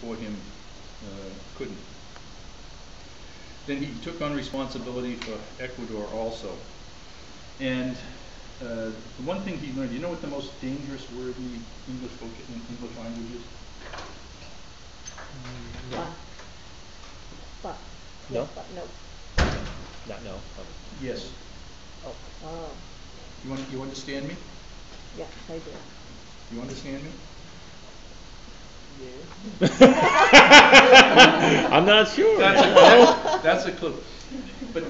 before him couldn't. Then he took on responsibility for Ecuador also. And the one thing he learned, you know what the most dangerous word in the English language is? No. But. No? Yes, but no. Not no. Yes. Oh. You understand me? Yes, I do. You understand me? Yes. I'm not sure. That's a clue. But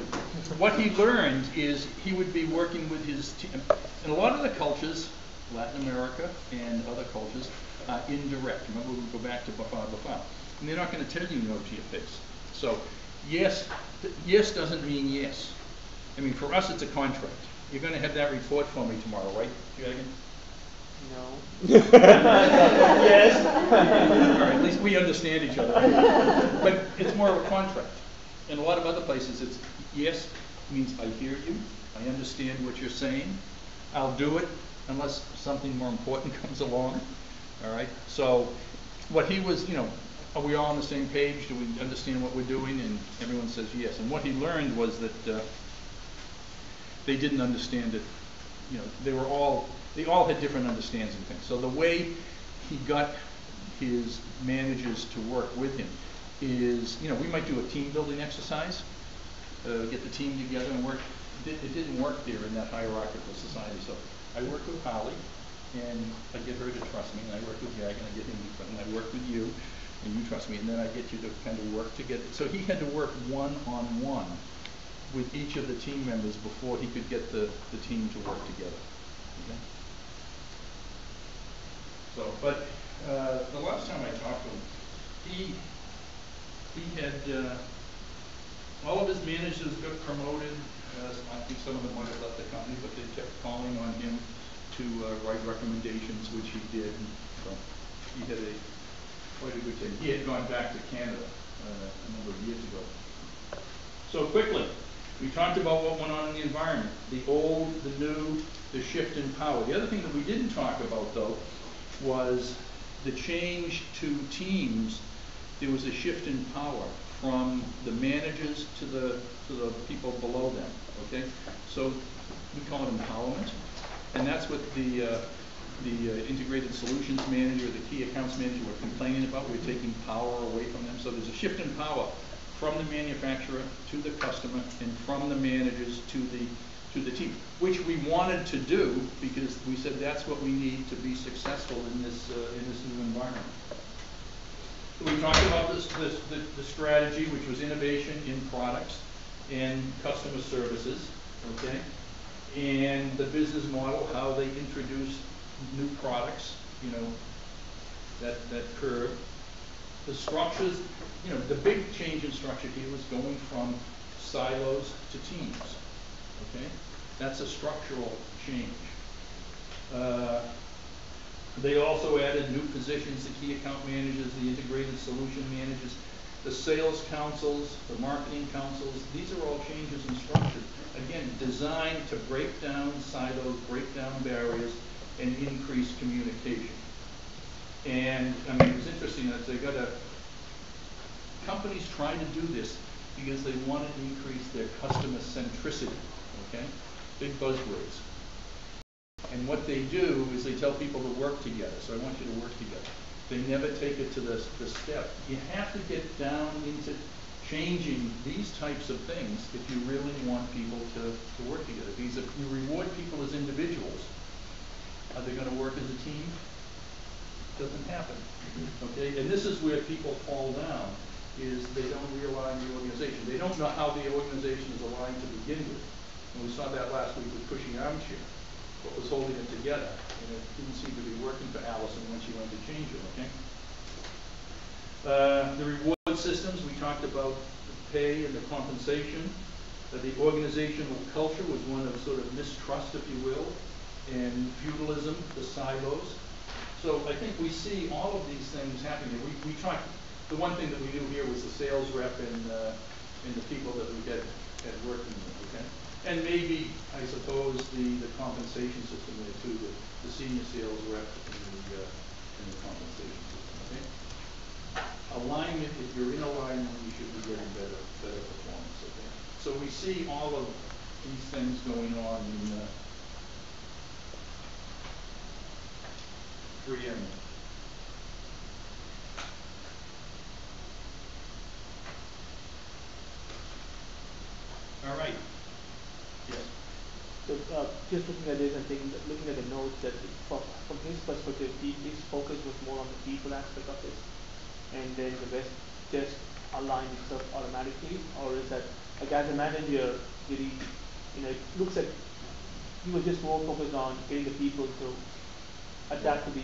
what he learned is he would be working with his team. In a lot of the cultures, Latin America and other cultures, are indirect. Remember, we go back to Bafar. And they're not going to tell you no to your face. So, yes doesn't mean yes. I mean, for us, it's a contract. You're going to have that report for me tomorrow, right, Dragon? No. Yes. All right, at least we understand each other. But it's more of a contract. In a lot of other places, it's yes means I hear you, I understand what you're saying, I'll do it unless something more important comes along. All right. So, what he was, are we all on the same page? Do we understand what we're doing? And everyone says yes. And what he learned was that they didn't understand it. They all had different understandings of things. So the way he got his managers to work with him is, we might do a team building exercise, get the team together and work. It didn't work there in that hierarchical society. So I work with Holly, and I get her to trust me, and I work with Jag, and I get him to trust me, and I work with you, and you trust me, and then I get you to kind of work together. So he had to work one-on-one with each of the team members before he could get the team to work together. Okay? So, but the last time I talked to him, he had all of his managers got promoted. I think some of them might have left the company, but they kept calling on him to write recommendations, which he did. So he had quite a good time. He had gone back to Canada a number of years ago. So quickly, we talked about what went on in the environment, the old, the new, the shift in power. The other thing that we didn't talk about, though, was the change to teams. There was a shift in power from the managers to the people below them. Okay, so we call it empowerment, and that's what the integrated solutions manager, the key accounts manager were complaining about. We're taking power away from them. So there's a shift in power from the manufacturer to the customer, and from the managers to the team, which we wanted to do because we said that's what we need to be successful in this new environment. So we talked about the strategy, which was innovation in products and customer services, okay, and the business model, how they introduce new products, that curve. The structures, the big change in structure here was going from silos to teams, okay? That's a structural change. They also added new positions, the key account managers, the integrated solution managers, the sales councils, the marketing councils. These are all changes in structure. Again, designed to break down silos, break down barriers, and increase communication. And it was interesting that they got companies trying to do this because they want to increase their customer centricity, okay? Big buzzwords. And what they do is they tell people to work together. So I want you to work together. They never take it to the step. You have to get down into changing these types of things if you really want people to work together. Because if you reward people as individuals, are they going to work as a team? Doesn't happen. Okay? And this is where people fall down, is they don't realign the organization. They don't know how the organization is aligned to begin with. And we saw that last week with Pushing Armchair. What was holding it together, and it didn't seem to be working for Allison when she went to change it, okay? The reward systems, we talked about the pay and the compensation. The organizational culture was one of sort of mistrust, if you will, and feudalism, the silos. So I think we see all of these things happening. We talked, the one thing that we knew here was the sales rep and the people that we had working with, okay? And maybe, I suppose, the compensation system there too, the senior sales rep and the compensation system, okay? alignment, if you're in alignment, you should be getting better performance, okay? So we see all of these things going on in 3M. All right. Yes. So, just looking at this and thinking, looking at the notes, that from his perspective, his focus was more on the people aspect of this, and then the rest just aligned itself automatically, or is that, like as a manager, did he, it looks like he was just more focused on getting the people to adapt to the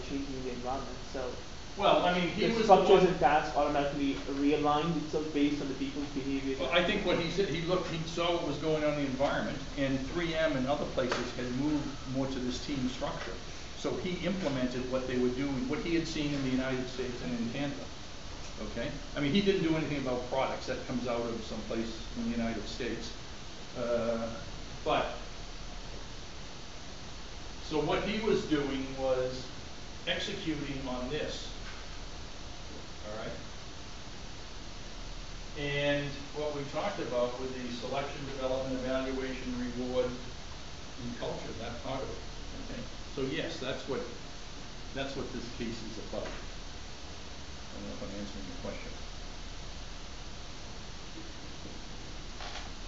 changing in the environment. So, Well, I mean, he the was structures and tasks automatically realigned itself based on the people's behavior. Well, I think what he said, he saw what was going on in the environment, and 3M and other places had moved more to this team structure. So he implemented what they were doing, what he had seen in the United States and in Canada. Okay? I mean, he didn't do anything about products. That comes out of someplace in the United States. So what he was doing was executing on this. All right? And what we talked about with the selection, development, evaluation, reward, and culture, that part of it. Okay? So yes, that's what this case is about. I don't know if I'm answering your question.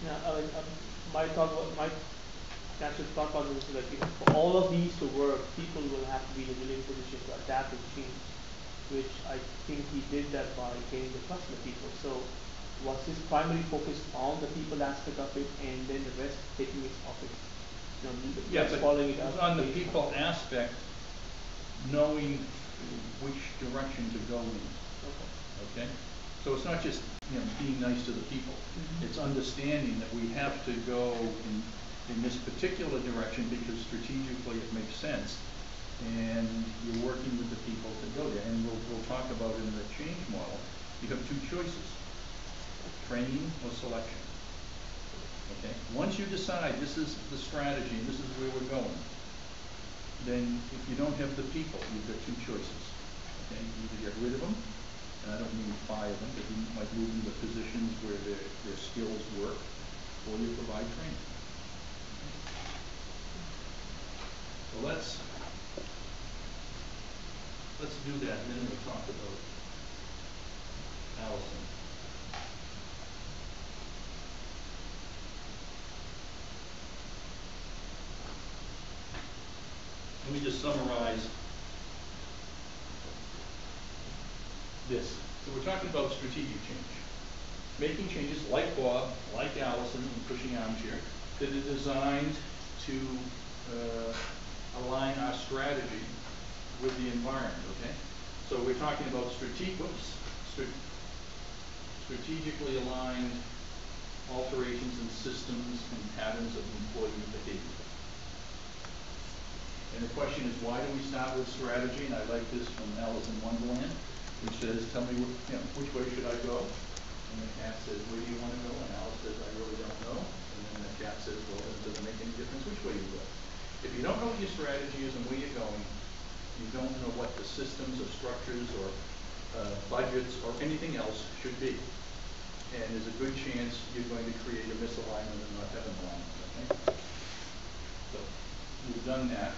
Yeah, my natural thought process is that for all of these to work, people will have to be in a willing position to adapt and change, which I think he did that by gaining the trust of the people. So was his primary focus on the people aspect of it, and then the rest taking its of it, Yeah, just but following it it was up on the based people aspect, knowing which direction to go in. Okay? So it's not just being nice to the people. Mhm. It's understanding that we have to go in this particular direction because strategically it makes sense, and you're working with the people to go there. And we'll talk about in the change model, you have two choices: training or selection. Okay? Once you decide this is the strategy, this is where we're going, then if you don't have the people, you've got two choices. Okay? You either get rid of them, and I don't mean fire them, but you might move them to positions where their skills work, or you provide training. So let's do that, and then we'll talk about Allison. Let me just summarize this. So we're talking about strategic change. Making changes like Bob, like Allison in Pushing Armchair, that are designed to align our strategy with the environment, okay? So we're talking about strategically aligned alterations in systems and patterns of employee behavior. And the question is, why do we start with strategy? And I like this from Alice in Wonderland, which says, tell me which way should I go? And the cat says, where do you want to go? And Alice says, I really don't know. And then the cat says, well, then it doesn't make any difference which way you go. If you don't know what your strategy is and where you're going, you don't know what the systems or structures or budgets or anything else should be. And there's a good chance you're going to create a misalignment and not have an alignment, okay? So we've done that.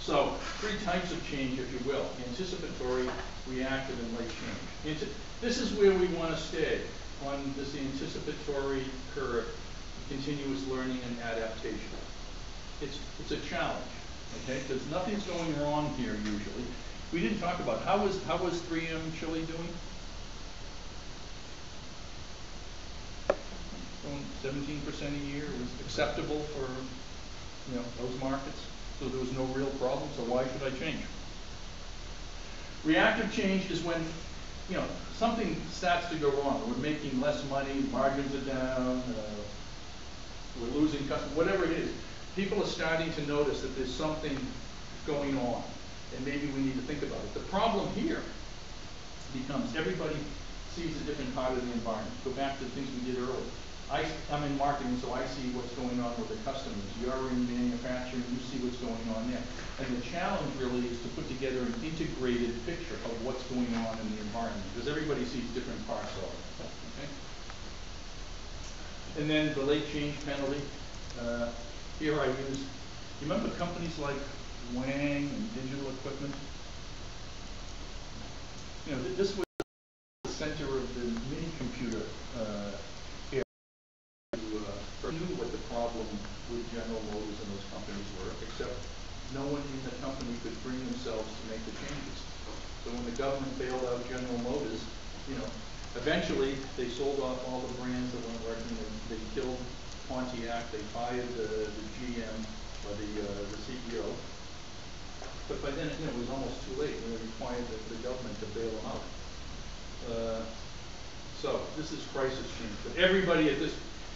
So 3 types of change, if you will: anticipatory, reactive, and late change. This is where we want to stay on this anticipatory curve, continuous learning and adaptation. It's a challenge, okay? Because nothing's going wrong here usually. We didn't talk about how was 3M Chile doing? Going 17% a year was acceptable for those markets. So there was no real problem. So why should I change? Reactive change is when something starts to go wrong. We're making less money, margins are down, we're losing customers, whatever it is. People are starting to notice that there's something going on, and maybe we need to think about it. The problem here becomes everybody sees a different part of the environment. Go back to the things we did earlier. I'm in marketing, so I see what's going on with the customers. You're in manufacturing, you see what's going on there. And the challenge really is to put together an integrated picture of what's going on in the environment, because everybody sees different parts of it. Okay? And then the late change penalty. Here I use, you remember companies like Wang and Digital Equipment? You know, this was the center of the mini computer area. Knew what the problem with General Motors and those companies were, except no one in the company could bring themselves to make the changes. So when the government bailed out General Motors, you know, eventually they sold off all the brands that weren't working. They killed Pontiac. They fired the GM or the CEO. But by then, you know, it was almost too late, and they required the government to bail them out. So this is crisis change. But everybody at this,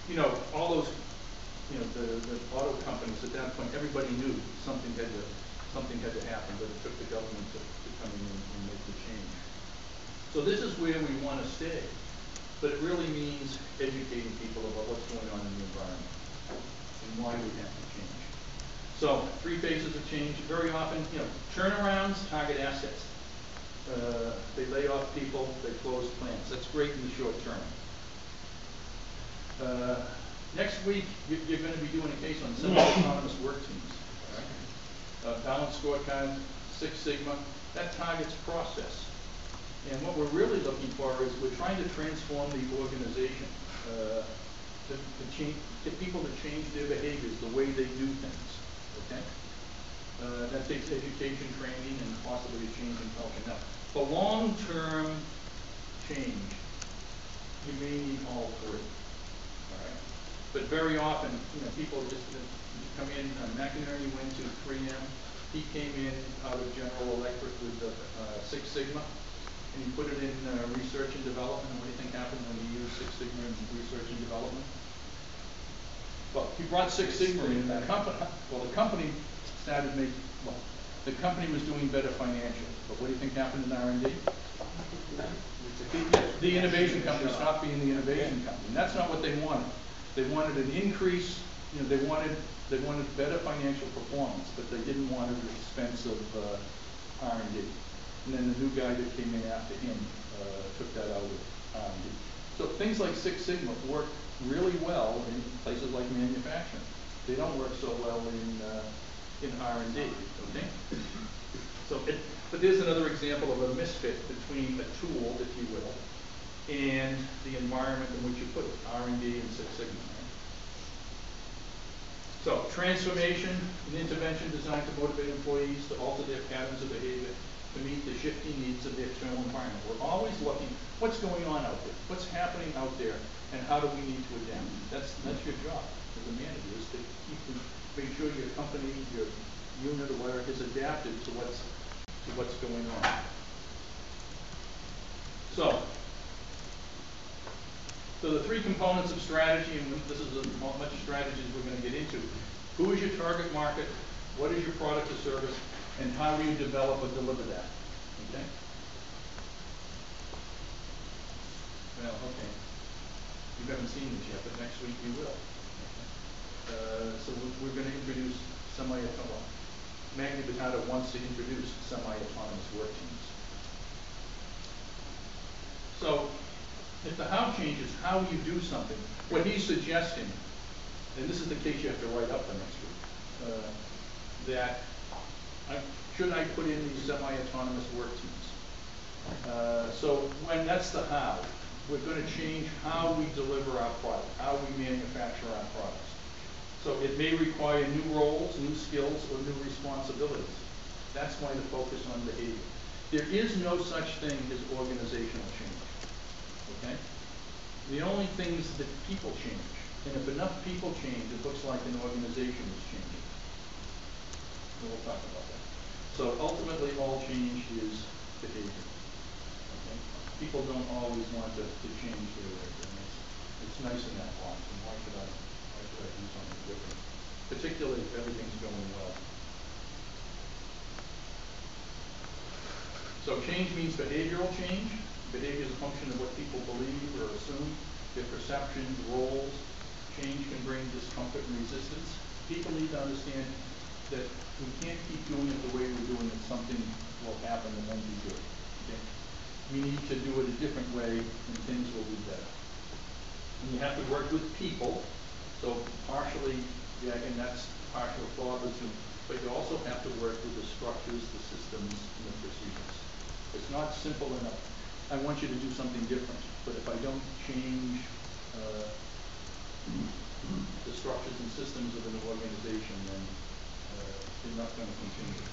you know, all those, you know, the auto companies at that point, everybody knew something had to happen, but it took the government to come in and make the change. So this is where we want to stay, but it really means educating people about what's going on in the environment and why we have to change. So 3 phases of change. Very often, you know, turnarounds target assets. They lay off people, they close plants. That's great in the short term. Next week, you're going to be doing a case on semi-autonomous work teams. Right? Balanced scorecard, Six Sigma, that targets process. And what we're really looking for is we're trying to transform the organization to get people to change their behaviors, the way they do things. Okay? That takes education, training, and possibly a change in culture. Now, for long-term change, you may need all 3. All right? But very often, you know, people just come in. McInerney went to 3M. He came in out of General Electric with Six Sigma, and he put it in research and development. And what do you think happened when he used Six Sigma in research and development? Well, he brought Six Sigma in that company. Well, the company started making. Well, the company was doing better financially. But what do you think happened in R&D? The innovation company stopped being the innovation company, and that's not what they wanted. They wanted an increase. You know, they wanted better financial performance, but they didn't want it at the expense of R&D. And then the new guy that came in after him took that out of R&D. So things like Six Sigma work really well in places like manufacturing. They don't work so well in R&D. Okay. So, but there's another example of a misfit between a tool, if you will, and the environment in which you put it, R&D and Six Sigma. Right? So transformation and intervention designed to motivate employees to alter their patterns of behavior to meet the shifting needs of the external environment. We're always looking, what's going on out there? What's happening out there, and how do we need to adapt? That's your job as a manager, is to make sure your company, your unit, or whatever is adapted to what's going on. So the 3 components of strategy, and this is as much strategy as we're going to get into. Who is your target market? What is your product or service? And how do you develop or deliver that? Okay? Well, okay. You haven't seen this yet, but next week you will. Okay. So we're going to introduce semi-autonomous. Magna Batata wants to introduce semi-autonomous work teams. So, if the how changes, how you do something, what he's suggesting, and this is the case you have to write up for next week, that should I put in these semi-autonomous work teams? So when that's the how, we're going to change how we deliver our product, how we manufacture our products. So it may require new roles, new skills, or new responsibilities. That's why the focus on behavior. There is no such thing as organizational change. Okay? The only thing is that people change. And if enough people change, it looks like an organization is changing. And we'll talk about that. So ultimately, all change is behavior. Okay? People don't always want to change their ways. And it's nice in that box. And why should I do something different? Particularly if everything's going well. So change means behavioral change. Behavior is a function of what people believe or assume. their perceptions, roles. Change can bring discomfort and resistance. People need to understand that we can't keep doing it the way we're doing it. Something will happen that won't be good. Okay? We need to do it a different way, and things will be better. And you have to work with people. So partially, yeah, and that's partial collaboration, but you also have to work with the structures, the systems, and the procedures. It's not simple enough. I want you to do something different, but if I don't change the structures and systems of an organization, then they're not going to continue.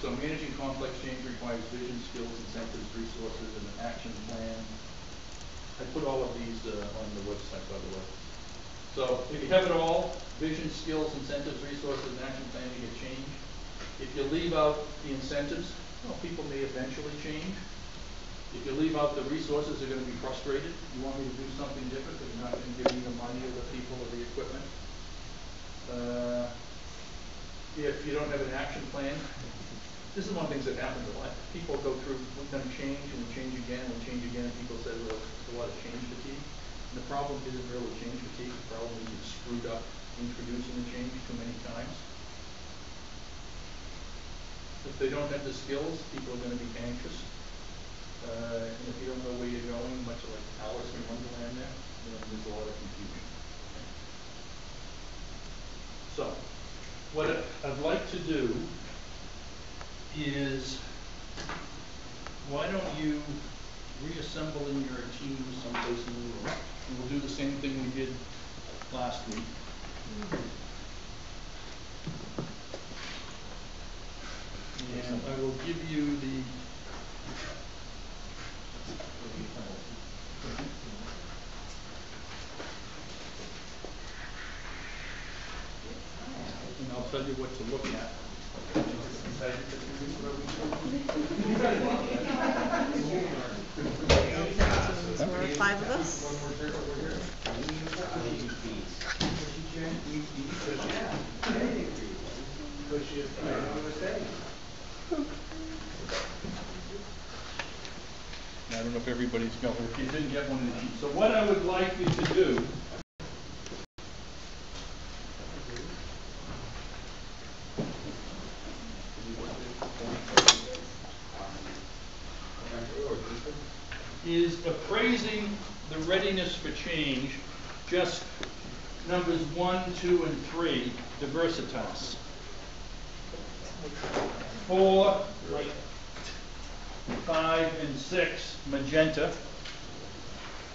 So managing complex change requires vision, skills, incentives, resources, and an action plan. I put all of these on the website, by the way. So if you have it all, vision, skills, incentives, resources, and action plan, you get change. If you leave out the incentives, well, people may eventually change. If you leave out the resources, they're going to be frustrated. You want me to do something different, but you're not going to give me the money or the people or the equipment. If you don't have an action plan, this is one of the things that happens a lot. People go through, we're going to change, and we change again, and we change again, and people say, well, it's a lot of change fatigue. And the problem isn't really change fatigue. The problem is you've screwed up introducing the change too many times. If they don't have the skills, people are going to be anxious. And if you don't know where you're going, much like Alice in Wonderland there, then there's a lot of confusion. So, what I'd like to do is, why don't you reassemble in your team someplace in the room, and we'll do the same thing we did last week. And I will give you the and I'll tell you what to look at. So there are 5 of us. I don't know if everybody's got one. If you didn't get one of these. So what I would like you to do is appraising the readiness for change, just numbers 1, 2, and 3, diversitas. 4, 5, and 6, magenta.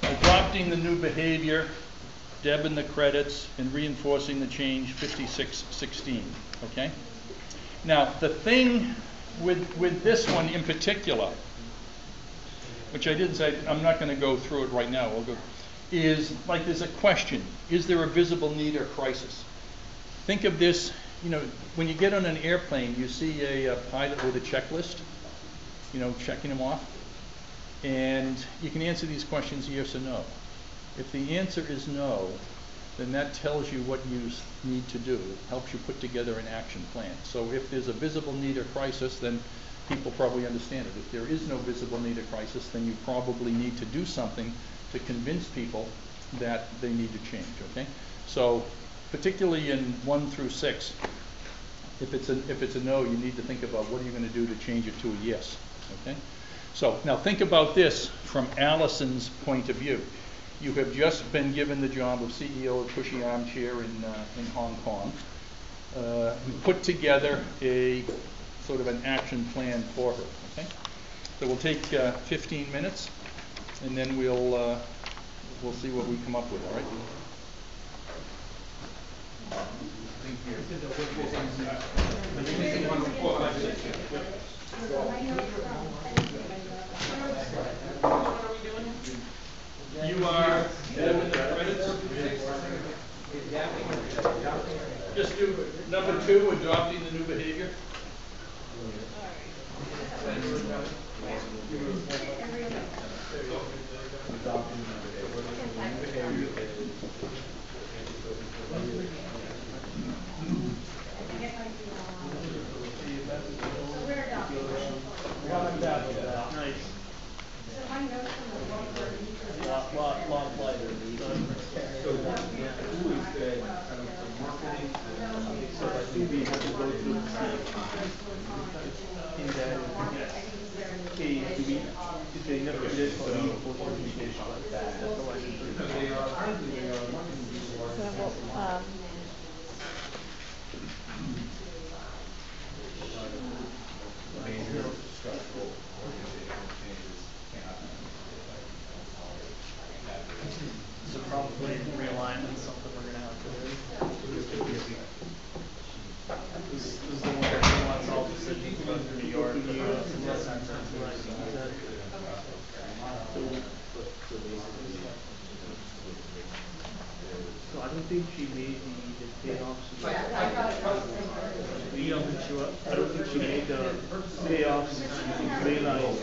Adopting the new behavior, Deb in the credits, and reinforcing the change, 5616. Okay? Now, the thing with this one in particular, which I didn't say, I'm not going to go through it right now, is like there's a question, is there a visible need or crisis? Think of this, you know, when you get on an airplane, you see a pilot with a checklist, you know, checking them off, and you can answer these questions yes or no. If the answer is no, then that tells you what you need to do. It helps you put together an action plan. So if there's a visible need or crisis, then people probably understand it. If there is no visible need or crisis, then you probably need to do something to convince people that they need to change, okay? So particularly in 1 through 6, if it's a no, you need to think about what are you going to do to change it to a yes, okay? So now think about this from Allison's point of view. You have just been given the job of CEO of Cushy Armchair in Hong Kong. We put together a sort of an action plan for her, okay? So we'll take 15 minutes, and then we'll see what we come up with, all right? You are in the credits. Just do number 2, adopting the new behavior. Nice. Lot lighter. they never did it for reinforcement communication like that. That's all I did. So we'll, So probably realignment, something we're gonna have to do. This is the one that wants all decisions run through New York. So I don't think she made the payoffs. You don't think she will? I don't think she made the payoffs realize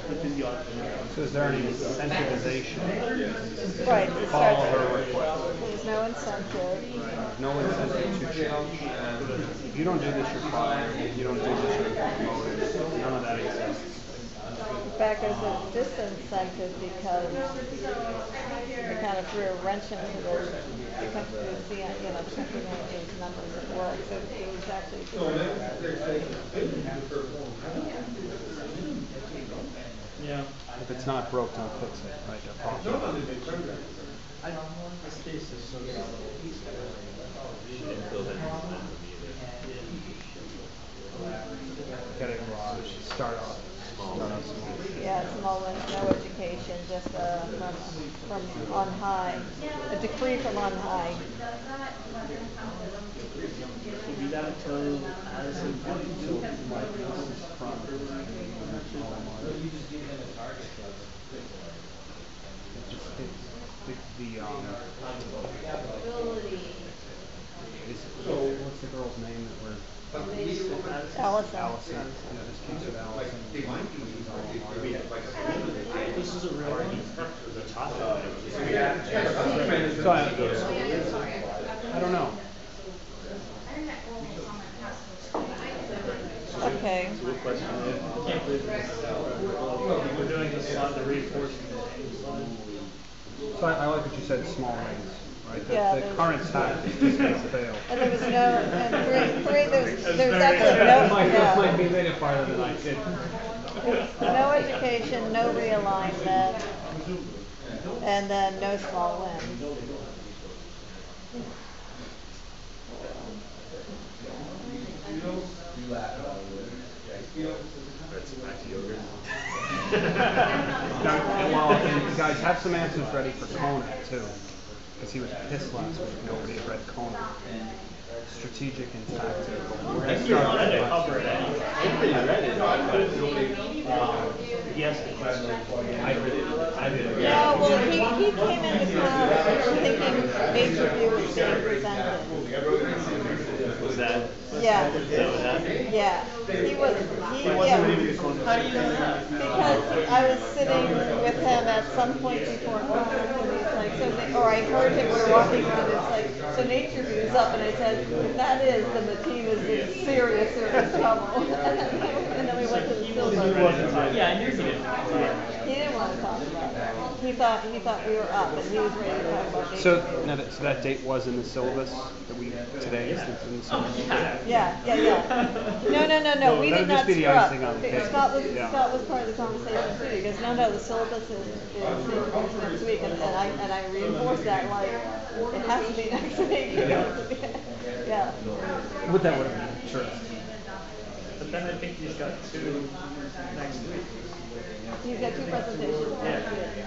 within the audit. So is there any incentivization? right, it Follow starts, her request. there's no incentive. No incentive to change. If you don't do this, you're fired. If you don't do this, you're promoted. None of that exists. In fact, there's a disincentive because it kind of threw a wrench into the country, the country manager's numbers at work. So it was actually Yeah. If it's not broke, don't fix it. Right? They're profitable. This case is so Get it wrong. Start off. Start off small. yeah, small ones, no education, just from on high, a decree from on high. Maybe that'll tell Addison to my What's the girl's name that we're Allison. Allison? Yeah, this case with Allison. This is a real So I don't know. Okay. We're doing this a lot to reinforce So I like what you said, small rings, right? Yeah, The there's- current tax is just going to fail. And there was no, and there's actually no, That might be yeah, later farther than I did. no education, no realignment, and then no small wins. Well, you guys have some answers ready for Conan too, because he was pissed last week. Nobody had read Conan. Strategic and tactical. We're gonna start with Yes, the question. I did. No, well, he came into class thinking nature view was being presented. Was that? Yeah. Was that? Yeah, he was, How do you know that? because I was sitting with him at some point before class, and he's like, or I heard him, we were walking around, it's like, so nature view's up, and I said, if that is, then the team is in serious, serious trouble. And then we went to the silver. Yeah, I knew he didn't. He didn't want to talk about it. He thought we were up, and he was ready to talk about nature. So that date was in the syllabus that we today is in the syllabus. Yeah. No, we That did would just not be the screw up. icing on the cake. Scott was part of the conversation too, because no, the syllabus is next week, and I reinforced that, like, it has to be next week. Yeah. What that would have been, sure. But then I think he's got two next week. He's got two presentations next week.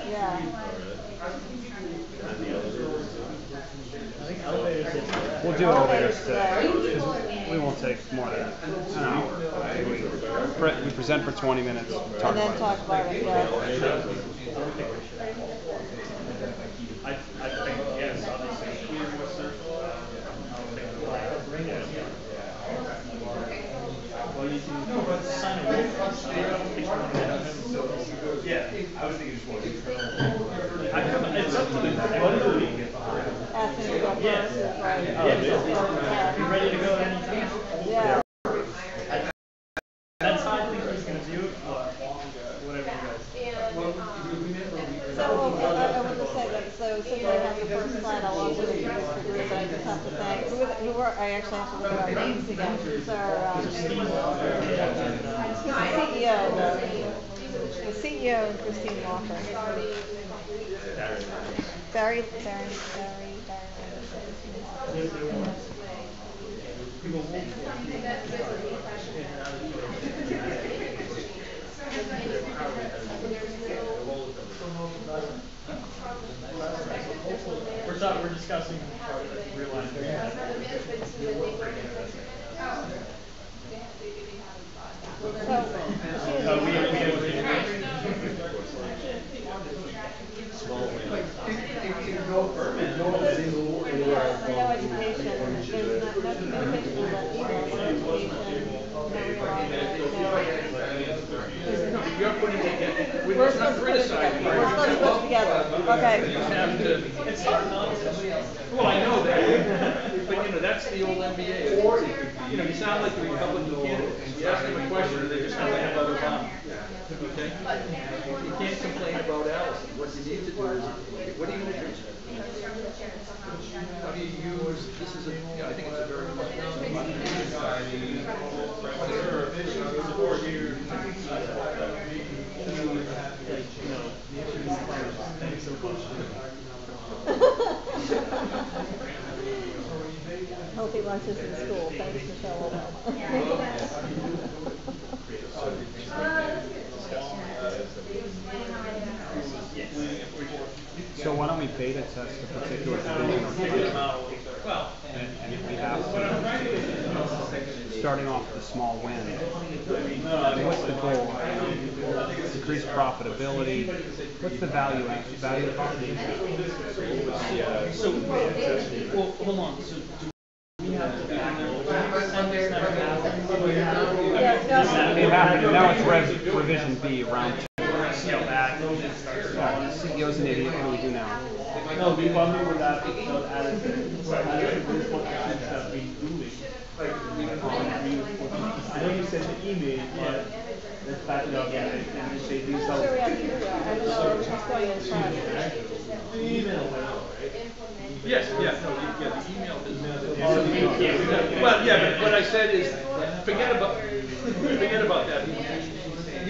Yeah. I think elevators is. We'll do elevators today, because we won't take more than an hour. We present for 20 minutes, talk And then about talk about it, yeah. I think, yes, obviously. Well, you can sign a waiver. Yeah, I was thinking just one. It's up to the. Ask him to go Yeah. first, right? Be ready to go at any time. Yeah. That's how I think he's gonna view it, whatever you guys. So, I want to say that, so as soon as I have the first slide, I'll also introduce the group, but I just have to thank, I actually have to look at our names again, who's our, who's the CEO? The CEO and Christine Walker. Barry. We're discussing realizing that. No education, there's no communication on that email, no education, You're putting together, we're We're not supposed to put it together, criticizing. we're supposed to put it together, okay. You just have to, well, I know that, but you know, that's the old NBA. You know, you sound like the Republican candidates. You ask them a question, and they just complain about Obama. Okay? You can't complain about Allison. What you need to do is, what are you going to do? How do you use, this is a, you know, I think it's a very Healthy lunches in school, thanks Michelle Obama. So why don't we beta test a particular division or function? And if we have to, starting off with a small win, what's the goal? Increase profitability. What's the value proposition? So, well, hold on. So, do we have to back It happened, and now it's revision B, round 2. CEO's an idiot, what do we do now? No, we probably would have to add it to this what we have been doing. I know you sent the email, but let's back it up and say these I'm not sure we have to do that, I don't know, we're just going in front. Yes, yeah, no, yeah, the email is. Well, yeah, but what I said is, forget about that.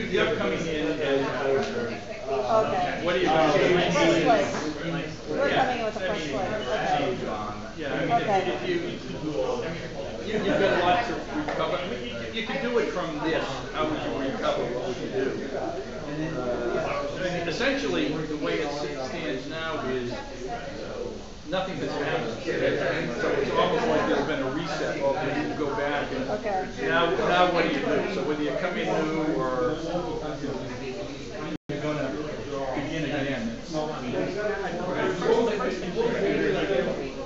You're coming in as, Okay. what are you Fresh going to slate. We're coming in with a fresh slate, okay. Yeah, I mean, Okay. if you've got a lot to recover. I mean, you can do it from this. How would you recover? What would you do? Essentially, the way it stands now is nothing has happened. So it's almost like there's been a reset. You go back and Okay. now what do you do? So whether you come in new or you're going to begin again.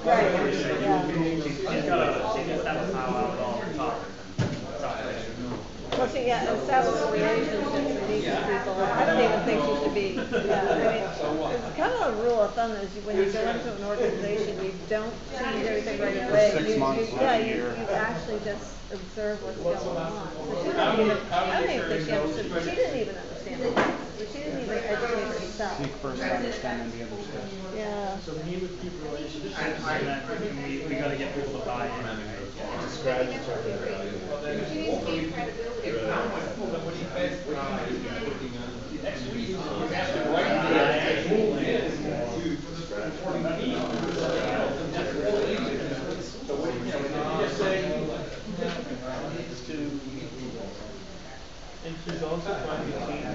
Right, yeah. Well, she, establish relationships with these people. I don't even think she should be, it's kind of a rule of thumb is when you go into an organization, you don't change everything right away. 6 months, you a year. actually just observe what's going on. So she didn't even, I don't even think she understood, she didn't even understand it. So she didn't even educate herself. Seek first to understand and the other steps. Yeah. So we need to keep relationships, and we got to get people to buy in. Describe the term value. Next week, you have to So what, you just say, And she's also trying to change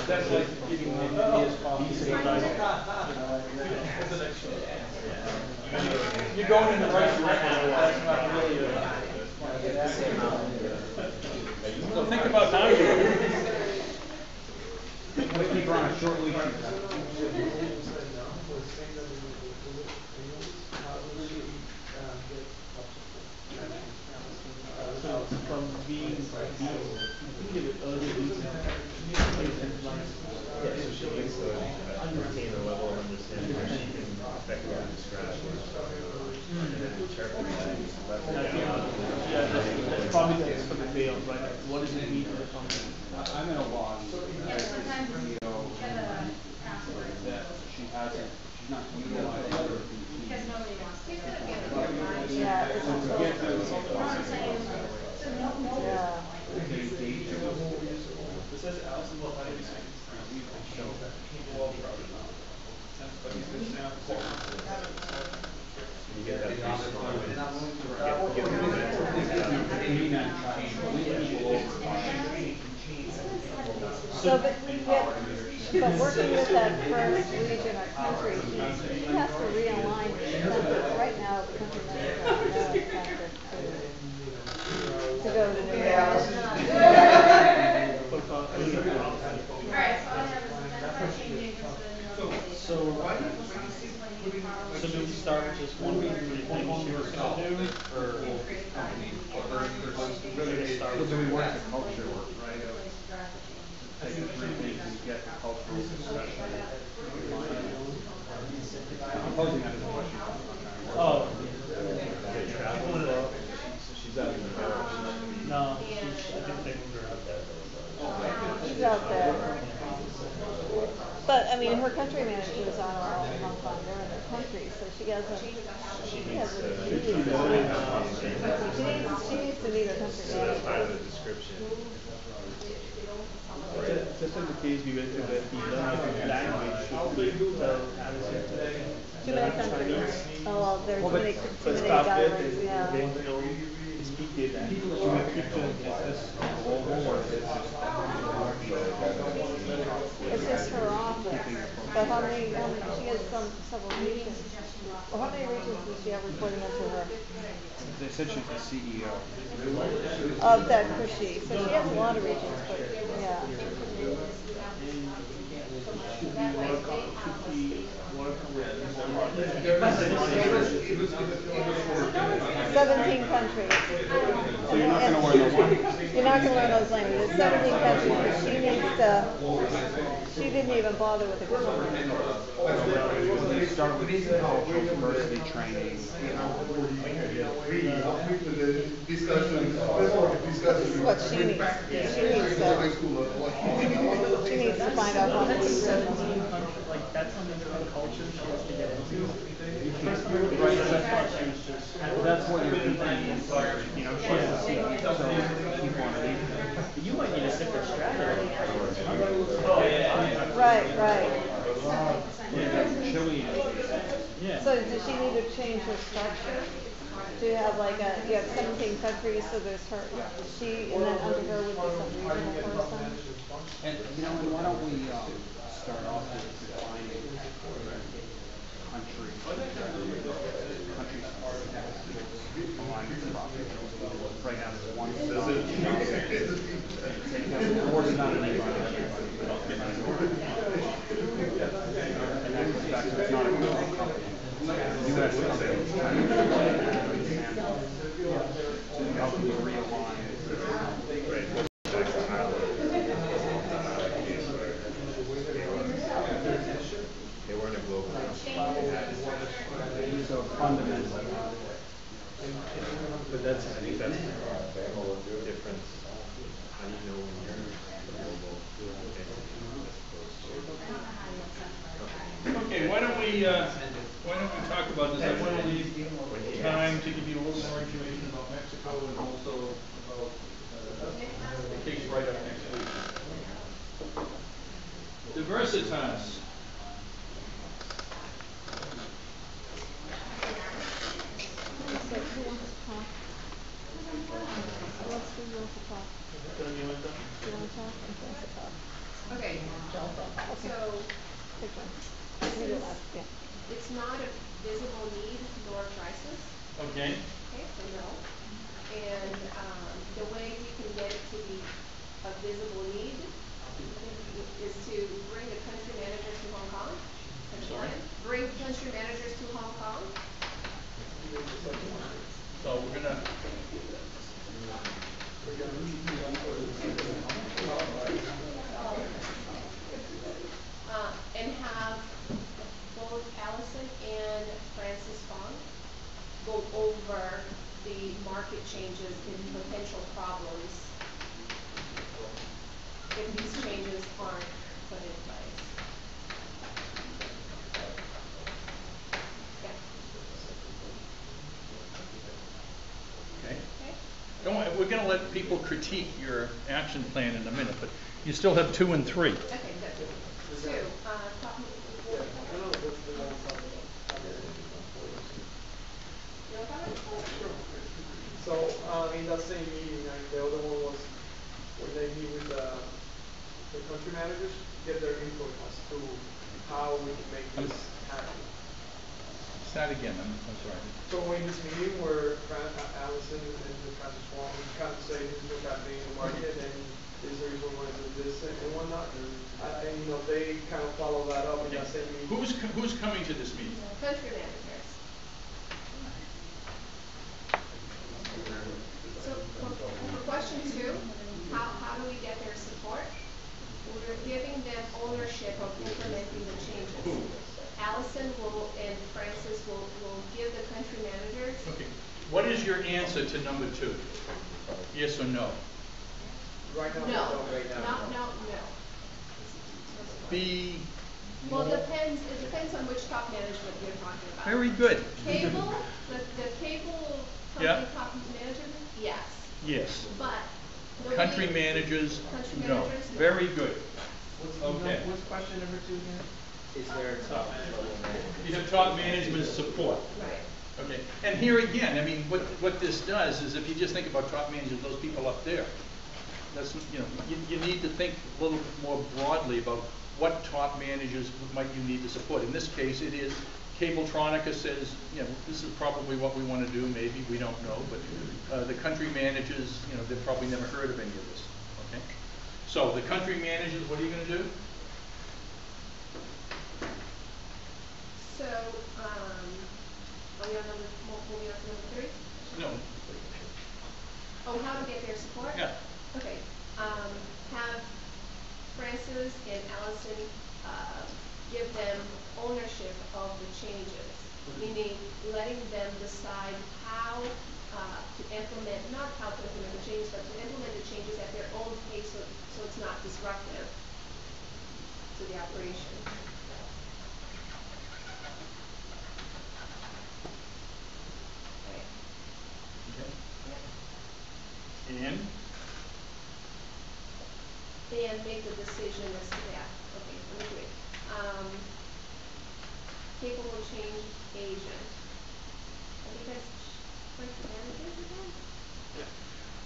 that's like giving them ideas from You're going in the right direction, that's not really so think about now Keep her on a short leash. So from being, I think it was early Yeah, so she needs to maintain a level of understanding where she can effectively describe what's going on. And then interpret things. that's probably the for the fail, right? What does it mean for the company? I'm in a loss. That she hasn't, she's not using says Allison will hide his You get that big strong wind. So, but working with that first region or country, she has to realign, right now, the country manager, I know it's active to go to New York. Alright, so all I have is that's changing to the So do we start with just one week for the things she was gonna do, or Well, do we work the culture, right? Take the three things and get the cultural discussion. I'm posing that as a question. Oh, She's out in the no, I think they moved her out there. She's out there. But, I mean, her country managers aren't all in Hong Kong, they're in their country, so she hasn't, she needs to meet her country So that's part of manager. the description. Just in the case we went to the language, should we tell Allison today? Too many countries. Oh, well, there's Well, too but many, for too many Stop there, dialects, yeah. getting to know, speak their language. Is this global or is this just? It's just her office, but how many, she has several regions. Well, how many regions does she have reporting into her? They said she's the CEO. Of that cushy, so she has a lot of regions, but, yeah. Seventeen countries. So you're not gonna learn the one? You're not gonna learn those languages, 17 countries, but she needs to, she didn't even bother with the cultural. Start with cultural diversity training. This is what she needs, she needs to find out how to do it. Like, that's something from the culture she has to get into. Right, so I thought she was just. Well, that's what you're thinking, you know, she has a CEO, so people underneath her. You might need a different strategy. Right. Chile. Yeah. So does she need to change her structure? To have like you have 17 countries, so there's her, she, and then under her would be some regional person? And, you know, and why don't we, start off with defining country, country alignment properties. Right now, there's one stop. Of course, not anybody. And that goes back to, it's not a global company. It's a US company. To help you realign. Right, back to Ireland. Case where they weren't a global company. They had So fundamentally. But that's, I think that's the whole difference. How do you know when you're a global entity as opposed to? Okay, why don't we talk about this? I want to leave time to give you a little more information about Mexico and also about the case right up next week. Diversitas. So who wants to talk? Let's do you want to talk. Do you want to talk? Who wants to talk? Okay, Okay. so Pick one. You go last, yeah. it's not a visible need nor crisis, Okay. okay, so no. And, the way we can get it to be a visible need is to bring the country managers to Hong Kong. Sorry? Bring country managers to Hong Kong. So we're gonna. And have both Allison and Francis Fong go over the market changes and potential problems if these changes aren't put in place. Yeah. Okay. Okay. We're gonna let people critique your action plan in a minute, but You still have 2 and 3. Okay, good. Two, top. You know what I'm talking about? So, in that same meeting, the other one was when they meet with the country managers, get their input as to how we can make this happen. Start again, I'm sorry. So in this meeting where Allison and the Francis Wong kind of say this is what's happening in the market and this is the reason why we do this and whatnot, and you know, they kind of follow that up in that same meeting. Who's coming to this meeting? Country managers. So, for question 2, how do we get their support? We're giving them ownership of implementing the changes. Allison and Francis will give the country managers. Okay. What is your answer to number 2? Yes or no? Right now, No, right now. no. Be Well, it depends on which top management you're talking about. very good. Cable, the cable Yeah. company top management, yes. Yes. But the Country way- managers, Country no. managers, no. Very good. Okay. What's question number 2 again? Is there top management? You have top management support. Right. Okay. And here again, I mean, what this does is if you just think about top managers, those people up there, that's, you know, you need to think a little bit more broadly about what top managers might you need to support. In this case, it is Cabletronica says, you know, this is probably what we want to do, maybe, we don't know, but the country managers, you know, they've probably never heard of any of this, okay? So the country managers, what are you going to do? So, are we on moving on to number 3? No. Oh, how to get their support? Yeah. Okay, have Francis and Allison, give them ownership of the changes, meaning letting them decide how, to implement, not how to implement the changes, but to implement the changes at their own pace so it's not disruptive to the operation. Okay. Okay. Yep. And And make a decision as to that. Okay, let me do it. Capable change agent. I think that's country managers again?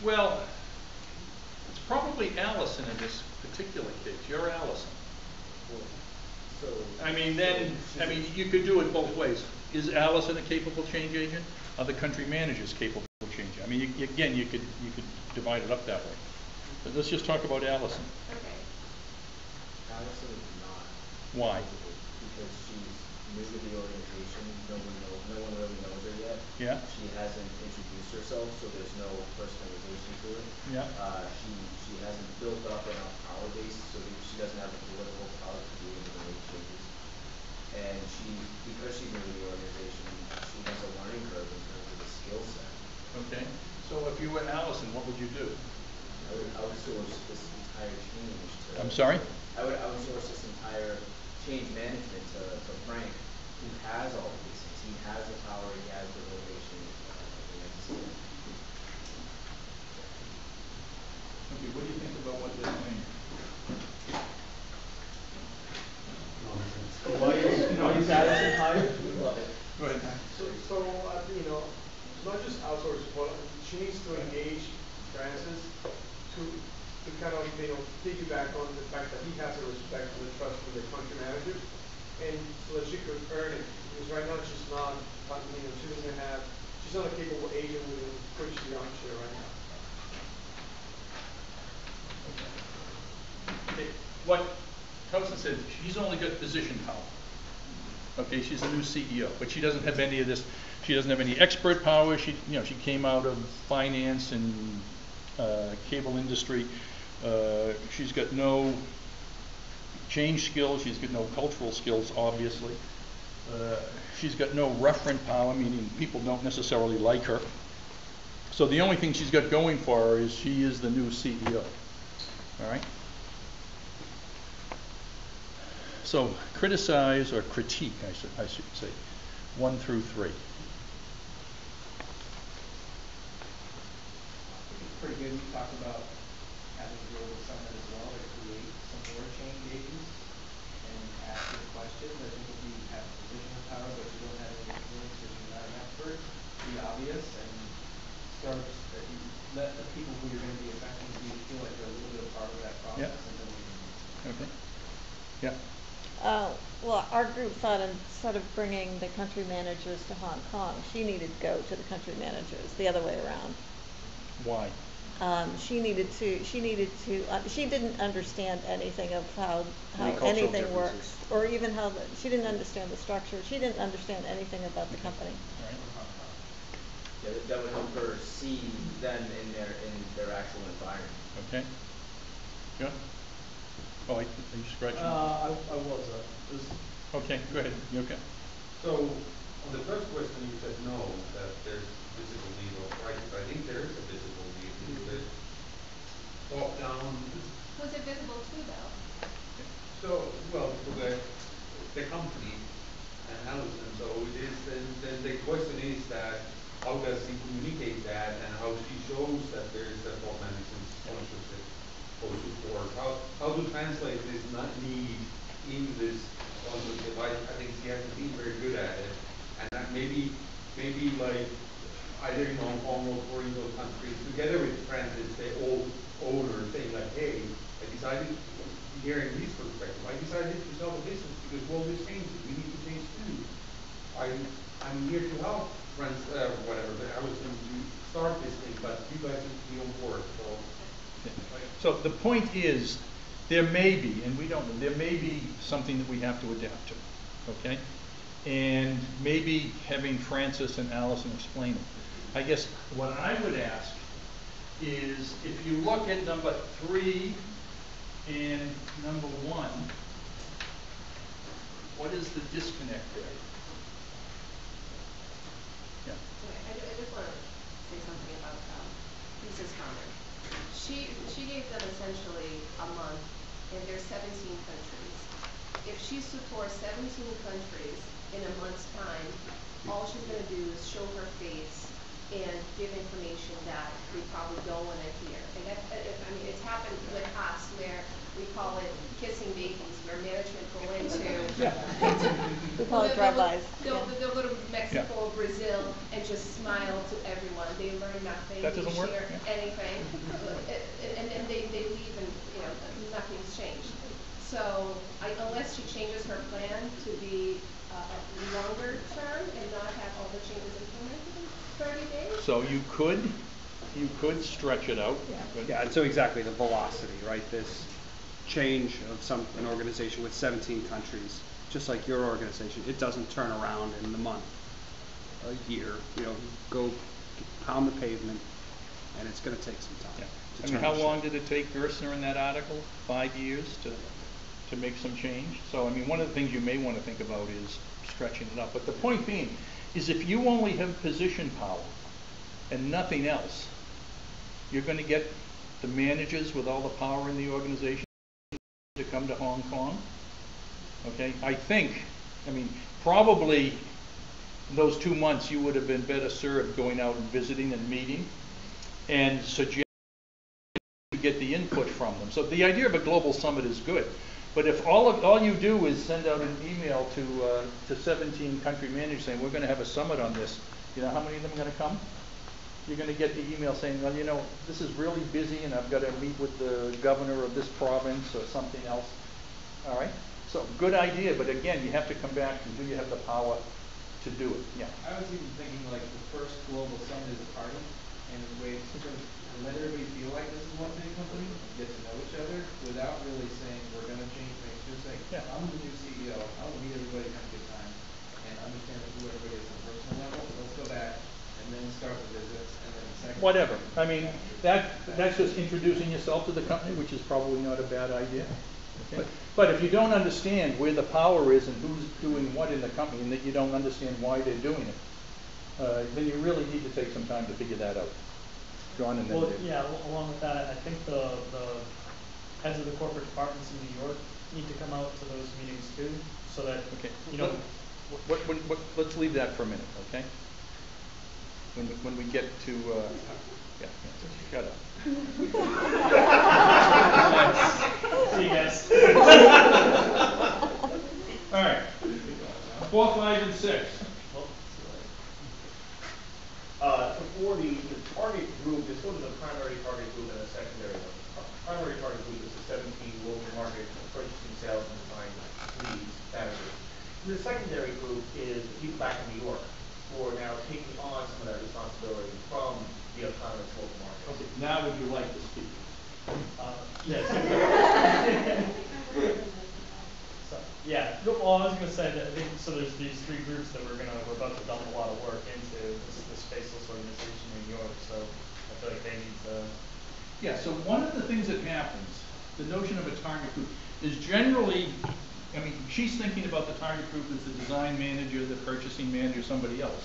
well, it's probably Allison in this particular case. You're Allison. So. I mean, then, I mean, you could do it both ways. Is Allison a capable change agent? Are the country managers capable of change? I mean, again, you could divide it up that way. But let's just talk about Allison. Okay. Allison is not. Why? Because she's new to the organization, no one really knows her yet. Yeah. She hasn't introduced herself, so there's no personalization to it. Yeah. She hasn't built up enough power base, so she doesn't have the political power to be able to make changes. And because she's new to the organization, she has a learning curve in terms of the skill set. Okay. So if you were Allison, what would you do? I would outsource this entire change to. I'm sorry? I would outsource this entire change management to Frank, who has all the pieces. He has the power, he has the motivation. Okay, what do you think about what they're saying? Why is Allison hired? Go ahead. So you know, not just outsource, but she needs to engage Francis to kind of, you know, piggyback on the fact that he has a respect and a trust for the country managers, and so that she could earn it. Because right now she's not, you know, she's not a capable agent within which the armchair right now. Okay. What Towson said, she's only got position power. Okay, she's a new CEO, but she doesn't have any of this. She doesn't have any expert power. She came out of finance and cable industry. She's got no change skills. She's got no cultural skills, obviously. She's got no referent power, meaning people don't necessarily like her. So the only thing she's got going for her is she is the new CEO. All right? So criticize or critique, I should say, 1 through 3. Pretty good. We talked about having a global summit as well, or create Okay. Yeah. Well, our group thought instead of bringing the country managers to Hong Kong, she needed to go to the country managers, the other way around. Why? She didn't understand anything of how Any cultural anything works, differences. or even she didn't understand the structure, she didn't understand anything about the company. All right. Yeah, that would help her see them in their actual environment. Okay. Good. Oh, are you scratching? I was, Okay, go ahead. You okay? So, on the first question, you said no, that there's visible need of prices. I think there is a visible need because there's top down. Was it visible too, though? So, well, for the company and Allison, so it is, then the question is that how does he communicate that and how she shows that there is a top management sponsorship or support? How to translate this not need in this sponsorship? I think she hasn't been very good at it. And that maybe like either in Hong Kong or in those countries, together with Francis, the old owner saying like, hey, I decided, hearing his perspective, I decided to sell the business because world is changing. We need to change too. I'm here to help friends, whatever, but I was going to start this thing, but you guys need to be on board. So the point is, there may be, and we don't know, there may be something that we have to adapt to, okay? And maybe having Francis and Allison explain it. I guess what I would ask is, if you look at number 3 and number 1, what is the disconnect there? Yeah. Okay, I just want to say something about Lisa's comment. She gave them essentially a month, and there's 17 countries. If she's to tour 17 countries in a month's time, all she's going to do is show her face and give information that we probably don't want to hear. And I mean, it's happened with us where we call it kissing babies, where management go into. We call it drive-bys. They'll go to Mexico or Brazil and just smile to everyone. They learn nothing. That doesn't they work? share Yeah. anything. And then they leave and, nothing's changed. So unless she changes her plan to be longer term and not have all the changes implemented in 30 days. So you could stretch it out. Good. Yeah, and so exactly the velocity, right? This change of an organization with 17 countries, just like your organization, it doesn't turn around in a month, a year. Go pound the pavement, and it's going to take some time. Yeah. to I mean, turn how the long ship. did it take Gerstner in that article? 5 years to make some change? So, I mean, one of the things you may want to think about is stretching it up. But the point being is if you only have position power and nothing else, you're going to get the managers with all the power in the organization to come to Hong Kong. Okay? I mean, probably those 2 months you would have been better served going out and visiting and meeting and suggesting you get the input from them. So the idea of a global summit is good. But if all you do is send out an email to 17 country managers saying, we're going to have a summit on this, you know how many of them are going to come? You're going to get the email saying, well, this is really busy and I've got to meet with the governor of this province or something else. All right? So good idea, but again, you have to come back to do you have the power to do it? Yeah. I was even thinking like the first global summit is a party, and a way to let everybody feel like this is one big company, get to know each other without really saying we're going to change things. Just saying, Yeah. I'm the new CEO. I will meet everybody, have a good time, and understand who everybody is on a personal level. Let's go back and then start the visits, and then the second. Whatever. I mean, that's just introducing yourself to the company, which is probably not a bad idea. Okay? But if you don't understand where the power is and who's doing what in the company, and that you don't understand why they're doing it, then you really need to take some time to figure that out. John and then Well, Dave. yeah, along with that, I think the heads of the corporate departments in New York need to come out to those meetings too, so that, Okay. what, Let's leave that for a minute, okay? When we get to, yeah, shut up. see you guys. All right. 4, 5, and 6. For the target group, there's sort of a primary target group and a secondary one. Primary target group is the 17 local market sales and design leads, managers. The secondary group is the people back in New York who are now taking on some of that responsibility from the autonomous local market. Okay, now would you like to speak? Yes. So, yeah, well, I was gonna say that I think, so there's these three groups that we're about to dump a lot of work into, this faceless organization in New York, so I feel like they need to. Yeah, so one of the things that happens, the notion of a target group, is generally, I mean, she's thinking about the target group as the design manager, the purchasing manager, somebody else.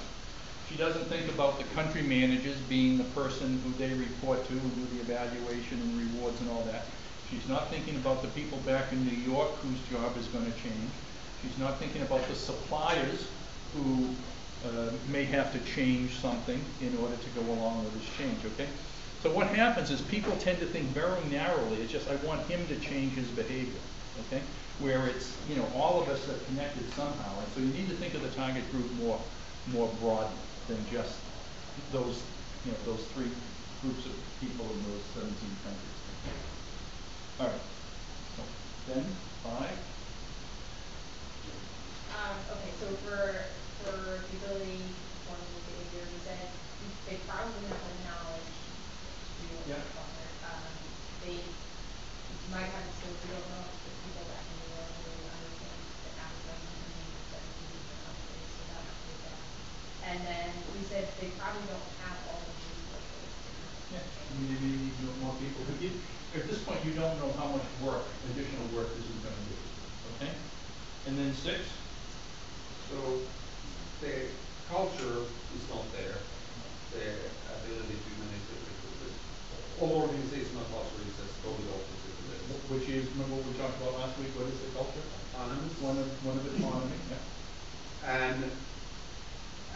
She doesn't think about the country managers being the person who they report to and do the evaluation and rewards and all that. She's not thinking about the people back in New York whose job is going to change. She's not thinking about the suppliers who may have to change something in order to go along with this change, okay? So what happens is people tend to think very narrowly. It's just, I want him to change his behavior, okay? Where it's, you know, all of us are connected somehow. And so you need to think of the target group more broadly than just those, you know, those three groups of people in those 17 countries. All right. So then, 5. Okay, so for the ability for the behavior, we said they probably have the knowledge to be able to partner. They might have skills, we don't know if the people back in the world really understand the advertising and the 17 different countries, so that might be that. And then we said they probably don't have all the resources to kind of Yeah, I mean, they may need more people. But at this point, you don't know how much work, additional work this is going to do. Okay? And then 6. So the culture is not there. The ability to manage the all organizational culture is just totally opposite of this. Which is, remember what we talked about last week? What is the culture? Autonomous. One of autonomy, yeah. And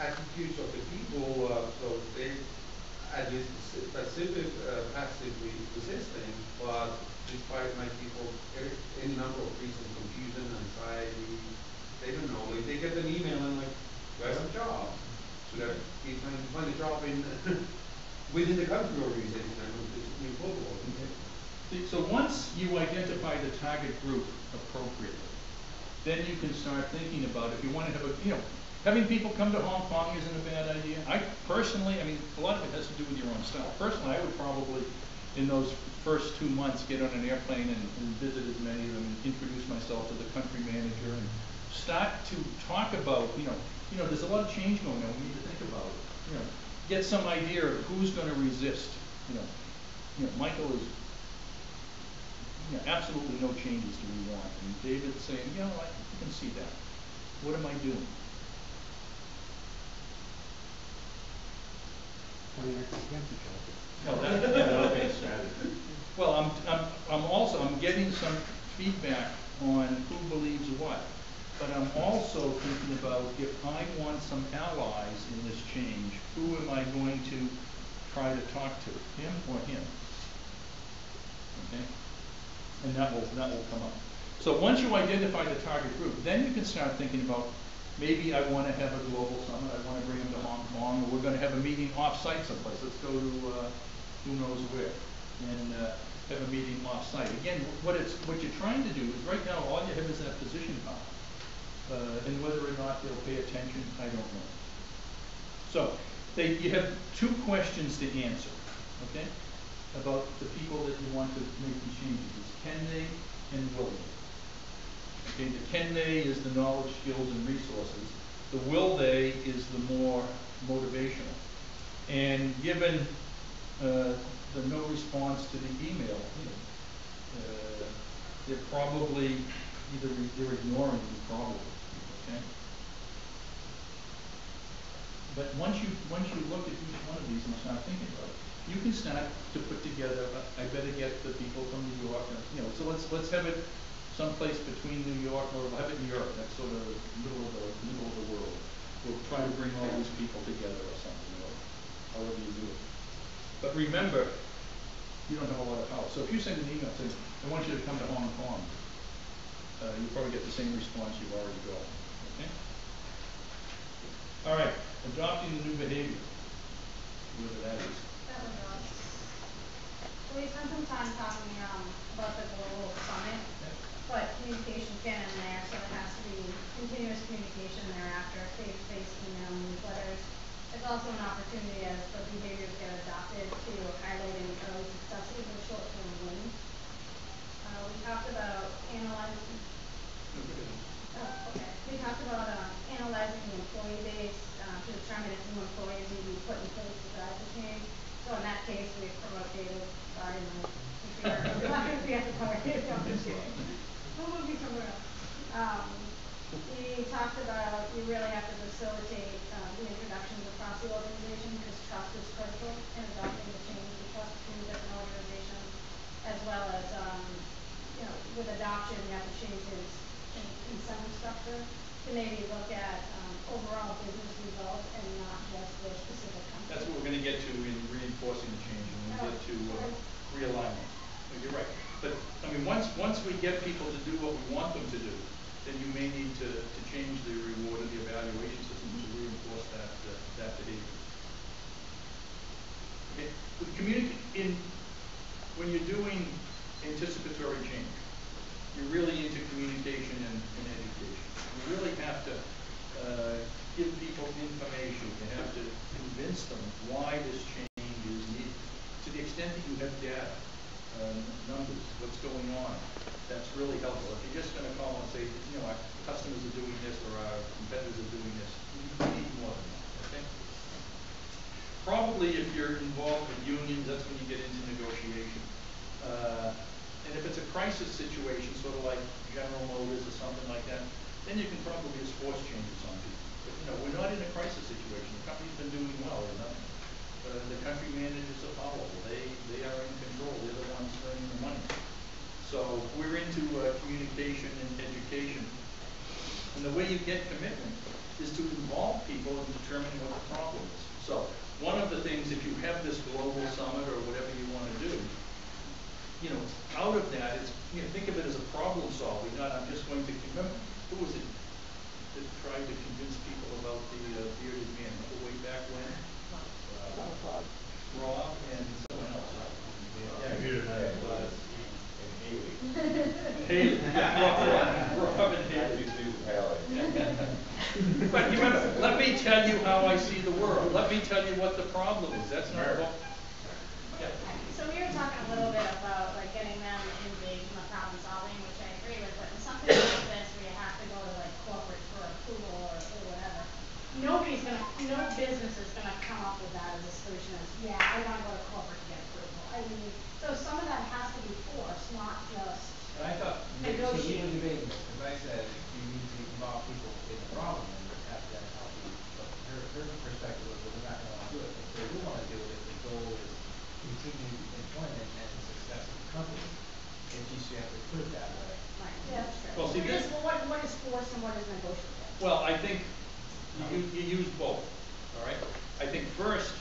attitudes of the people, so they at least passive, passively resisting, but despite my people, any number of reasons, confusion, anxiety, they don't know. Like they get an email and like, do I have a job? Should I be trying to find a job in within the country organization? I know this is impossible. Okay. So once you identify the target group appropriately, then you can start thinking about if you want to have a, you know, having people come to Hong Kong isn't a bad idea. I personally, I mean, a lot of it has to do with your own style. Personally, I would probably, in those first 2 months, get on an airplane and visit as many of them and introduce myself to the country manager and start to talk about, you know, there's a lot of change going on. We need to think about it. You know, get some idea of who's going to resist. You know, Michael is, you know, absolutely no changes do we want. And David's saying, you know, I can see that. What am I doing? No, okay. Well, I'm getting some feedback on who believes what, but I'm also thinking about if I want some allies in this change, who am I going to try to talk to, him or him? Okay, and that will come up. So once you identify the target group, then you can start thinking about, maybe I want to have a global summit. I want to bring them to Hong Kong, or we're going to have a meeting off-site someplace. Let's go to who knows where, and have a meeting off-site. Again, what you're trying to do is right now all you have is that position power, and whether or not they'll pay attention, I don't know. So you have 2 questions to answer, okay, about the people that you want to make these changes. It's can they and will they. Okay, the can they is the knowledge, skills, and resources. The will they is the more motivational. And given the no response to the email, they're probably they're ignoring you probably. Okay. But once you look at each one of these and start thinking about it, you can start to put together. I better get the people from New York. So let's have it someplace between New York, or we'll have it in Europe. That's sort of the middle of the world. We'll try to bring all these people together or something, or however you do it. But remember, you don't have a lot of power. So if you send an email saying, I want you to come to Hong Kong, you probably get the same response you've already got. Okay? All right, adopting the new behavior, whatever that is. That was us. So we spent some time talking about the global summit, but communication We talked about you really have to facilitate the introductions across the organization because trust is critical in adopting the change, the trust between the different organizations, as well as, with adoption, you have to change his incentive structure to maybe look at overall business results and not just their specific company. That's what we're gonna get to in reinforcing the change, when we get to realignment. You're right. But, I mean, once we get people to do what we want them to do, then you may need to change the reward of the evaluation system to reinforce that behavior. Okay, when you're doing anticipatory change, you're really into communication and education. You really have to give people information. You have to convince them why this change is needed. To the extent that you have data, numbers, what's going on, that's really helpful. If you're just going to call and say, our customers are doing this or our competitors are doing this, you need more than that, okay? Probably if you're involved with unions, that's when you get into negotiation. And if it's a crisis situation, sort of like General Motors or something like that, then you can probably just force changes on people. But, we're not in a crisis situation. The company's been doing well, the country managers are powerful. They are in control. They're the ones earning the money. So we're into communication and education. And the way you get commitment is to involve people in determining what the problem is. So one of the things, if you have this global summit or whatever you want to do, out of that, it's, think of it as a problem solving, not I'm just going to, remember, who was it that tried to convince people about the bearded man? Remember way back when? Rob and someone else. Yeah, bearded man was Haley. Rob and Haley. But remember, let me tell you how I see the world. Let me tell you what the problem is. That's not about. Yeah. So we were talking a little bit about like getting them engaged in the problem solving, which I agree with, but in something like this where you have to go to like corporate for approval or whatever, no business is gonna come up with that as a solution as, yeah, I wanna go to corporate to get approval. I mean, so some of that has to be forced, not just And I thought, so we were negotiating. debating this, because I said you need to involve people in the problem and have them help you. But her perspective was, well, we're not gonna wanna do it. If they do wanna do it, if the goal is continued employment and the success of the company, if you have to put it that way. Right, that's true. Well, see, this. Well, what is forced and what is negotiable? Well, I think you use both, all right? I think first,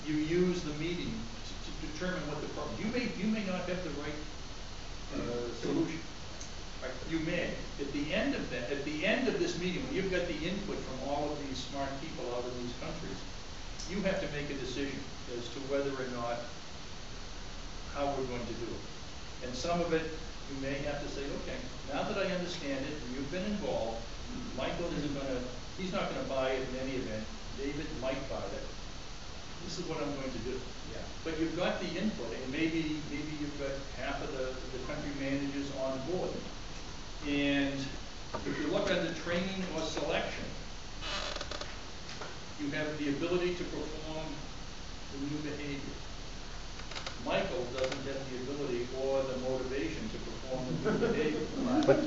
you use the meeting to determine what the problem, you may not have the right solution. Right? You may. At the end of this meeting, when you've got the input from all of these smart people out of these countries, you have to make a decision as to whether or not how we're going to do it. And some of it, you may have to say, okay, now that I understand it, and you've been involved, Michael he's not gonna buy it in any event. David might buy it. This is what I'm going to do. Yeah. But you've got the input, and maybe you've got half of the country managers on board. And if you look at the training or selection, you have the ability to perform the new behavior. Michael doesn't have the ability or the motivation to perform the new behavior.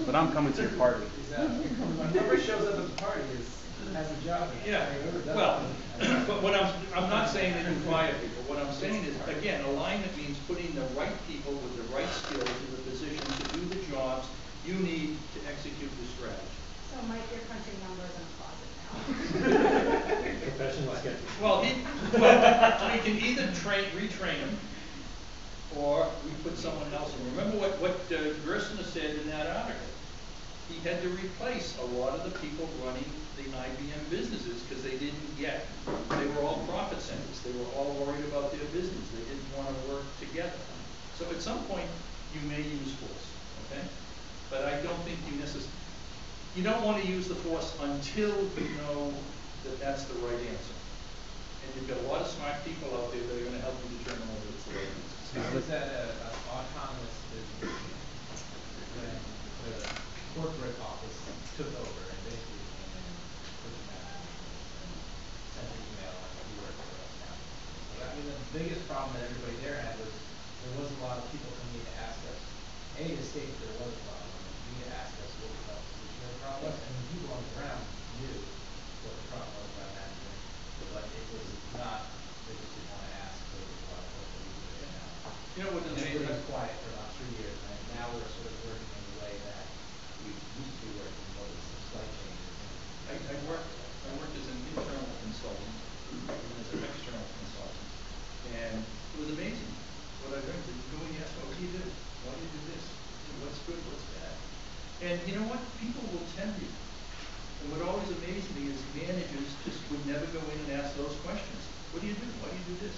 But I'm coming to your party. Exactly. Whoever shows up at the party has a job. Yeah, well, but what I'm not saying that you fire people. What I'm saying is, again, alignment means putting the right people with the right skills in the position to do the jobs you need to execute the strategy. So Mike, you're crunching numbers in a closet now. Professional sketch. Well, we can either retrain him, or we put someone else in. Remember what Gersner said in that article. He had to replace a lot of the people running the IBM businesses because they were all profit centers. They were all worried about their business. They didn't want to work together. So at some point, you may use force, okay? But I don't think you don't want to use the force until you know that that's the right answer. And you've got a lot of smart people out there that are going to help you determine whether it's the right answer. How is that an autonomous business when the corporate office took over and basically came in and put the map and sent an email like you work for us now? So I mean, the biggest problem that everybody there had was there wasn't a lot of people coming in to ask us, A, to state that there was a problem, and B, to ask us what we thought And you know what? People will tell you. And what always amazed me is managers just would never go in and ask those questions. What do you do? Why do you do this?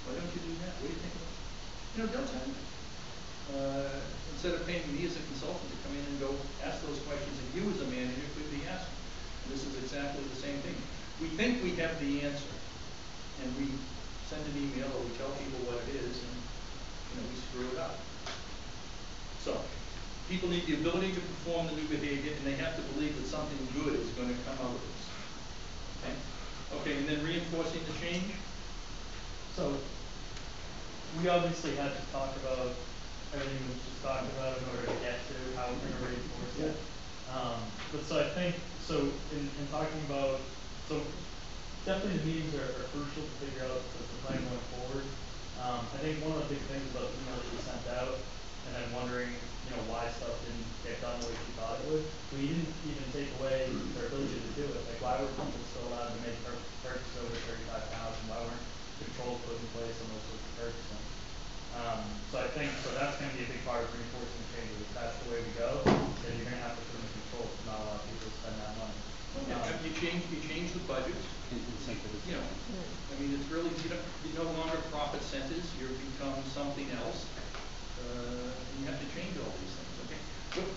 Why don't you do that? What do you think of it? You know, they'll tell you. Instead of paying me as a consultant to come in and go ask those questions, and you as a manager could be asking. And this is exactly the same thing. We think we have the answer, and we send an email or we tell people what it is, and we screw it up. So, people need the ability to perform the new behavior, and they have to believe that something good is going to come out of this. Okay? Okay, and then reinforcing the change. So, we obviously had to talk about everything we just talked about in order to get to how we're going to reinforce it. But so I think, in talking about, definitely the meetings are crucial to figure out the plan going forward. I think one of the big things about the email that we sent out, and I'm wondering, why stuff didn't get done the way she thought it would. We didn't even take away their ability to do it. Like, why were people still allowed to make purchases over 35,000? Why weren't controls put in place on those sorts of purchasing? So I think that's going to be a big part of reinforcing the changes. If that's the way we go, then you're going to have to put in controls to not allow people to spend that money. You change the budgets. I mean, it's really, you're no longer profit centers. You become something else. And you have to change all these things. Okay. But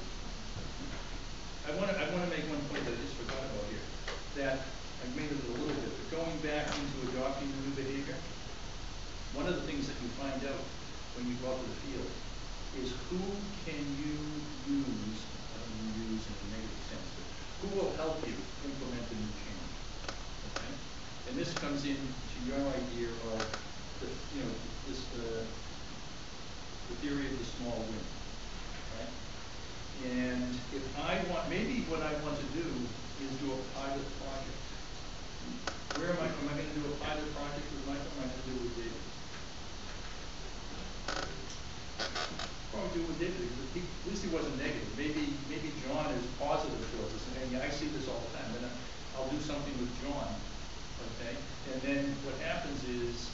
I want to make one point that I just forgot about here. That I've made it a little bit, but going back into adopting the new behavior, one of the things that you find out when you go out to the field is who can you use, I don't mean use in a negative sense, but who will help you implement the new change. Okay? And this comes in to your idea of the theory of the small win. Right? And if maybe what I want to do is do a pilot project. Where am I going to do a pilot project with Michael? Am I going to do it with David? Probably do it with David, because at least he wasn't negative. Maybe John is positive towards us, and I see this all the time. Then I'll do something with John, okay? And then what happens is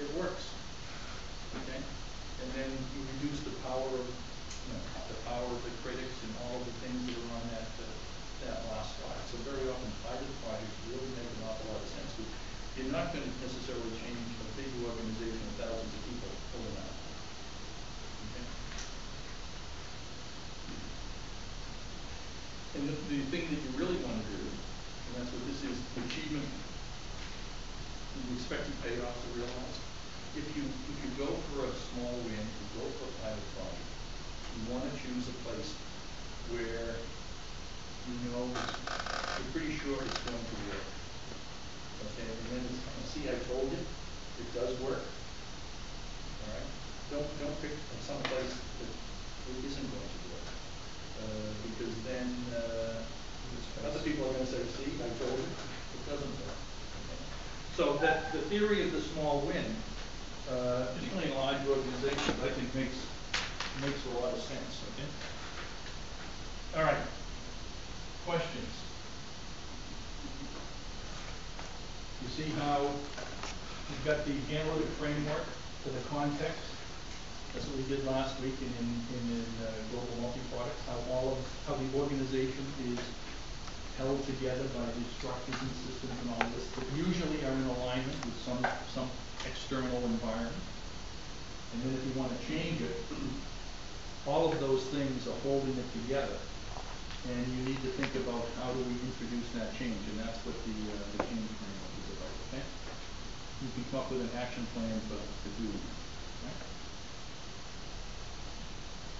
it works, okay? And then you reduce the power of the critics and all of the things that are on that last slide. So very often pilot projects really make an awful lot of sense. You're not going to necessarily change a big organization of thousands of people overnight. Okay? And the thing that you really want to do, and that's what this is, achievement, and the expected payoffs are realized. If you go for a small win, you go for a pilot project, you want to choose a place where you're pretty sure it's going to work. Okay, and then see, I told you, it does work. All right, don't pick some place that it isn't going to work, because then other people are going to say, see, I told you, it doesn't work. Okay? So that the theory of the small win, particularly in large organizations, I think makes a lot of sense. Okay. All right. Questions? You see how we've got the analytic framework for the context. That's what we did last week in global multi-products. How the organization is held together by these structures and systems and all this that usually are in alignment with some external environment. And then if you want to change it, all of those things are holding it together. And you need to think about how do we introduce that change, and that's what the change framework is about, okay? You can come up with an action plan to do that, okay?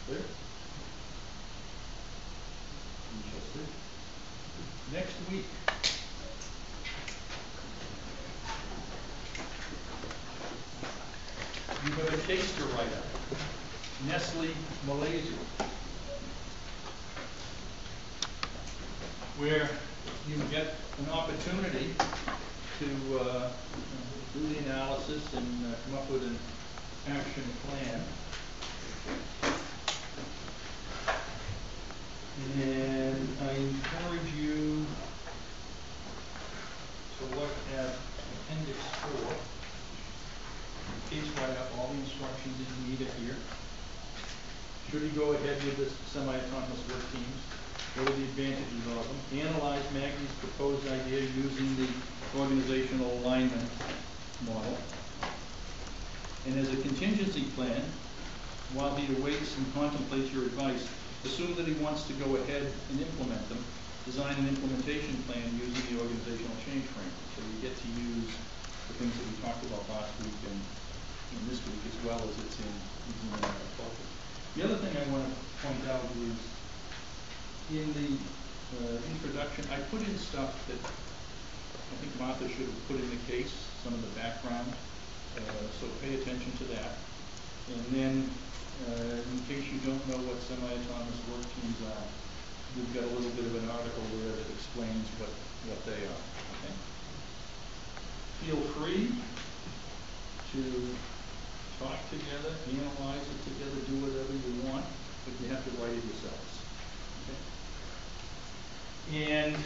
Clear? We shall see. Next week, you have a taster write-up, Nestle Malaysia, where you get an opportunity to do the analysis and come up with an action plan. And I encourage you to look at Appendix 4. Case write-up, all the instructions that you need it here. Should he go ahead with this semi semi-autonomous work teams. What are the advantages of them? Analyze Maggie's proposed idea using the organizational alignment model. And as a contingency plan, while he awaits and contemplates your advice, assume that he wants to go ahead and implement them. Design an implementation plan using the organizational change framework. So you get to use the things that we talked about last week and this week, as well as it's in focus. The other thing I want to point out is in the introduction, I put in stuff that I think Martha should have put in the case, some of the background, so pay attention to that. And then, in case you don't know what semi-autonomous work teams are, we've got a little bit of an article there that explains what they are. Okay? Feel free to talk together, analyze it together, do whatever you want, but you have to write it yourselves. Okay? And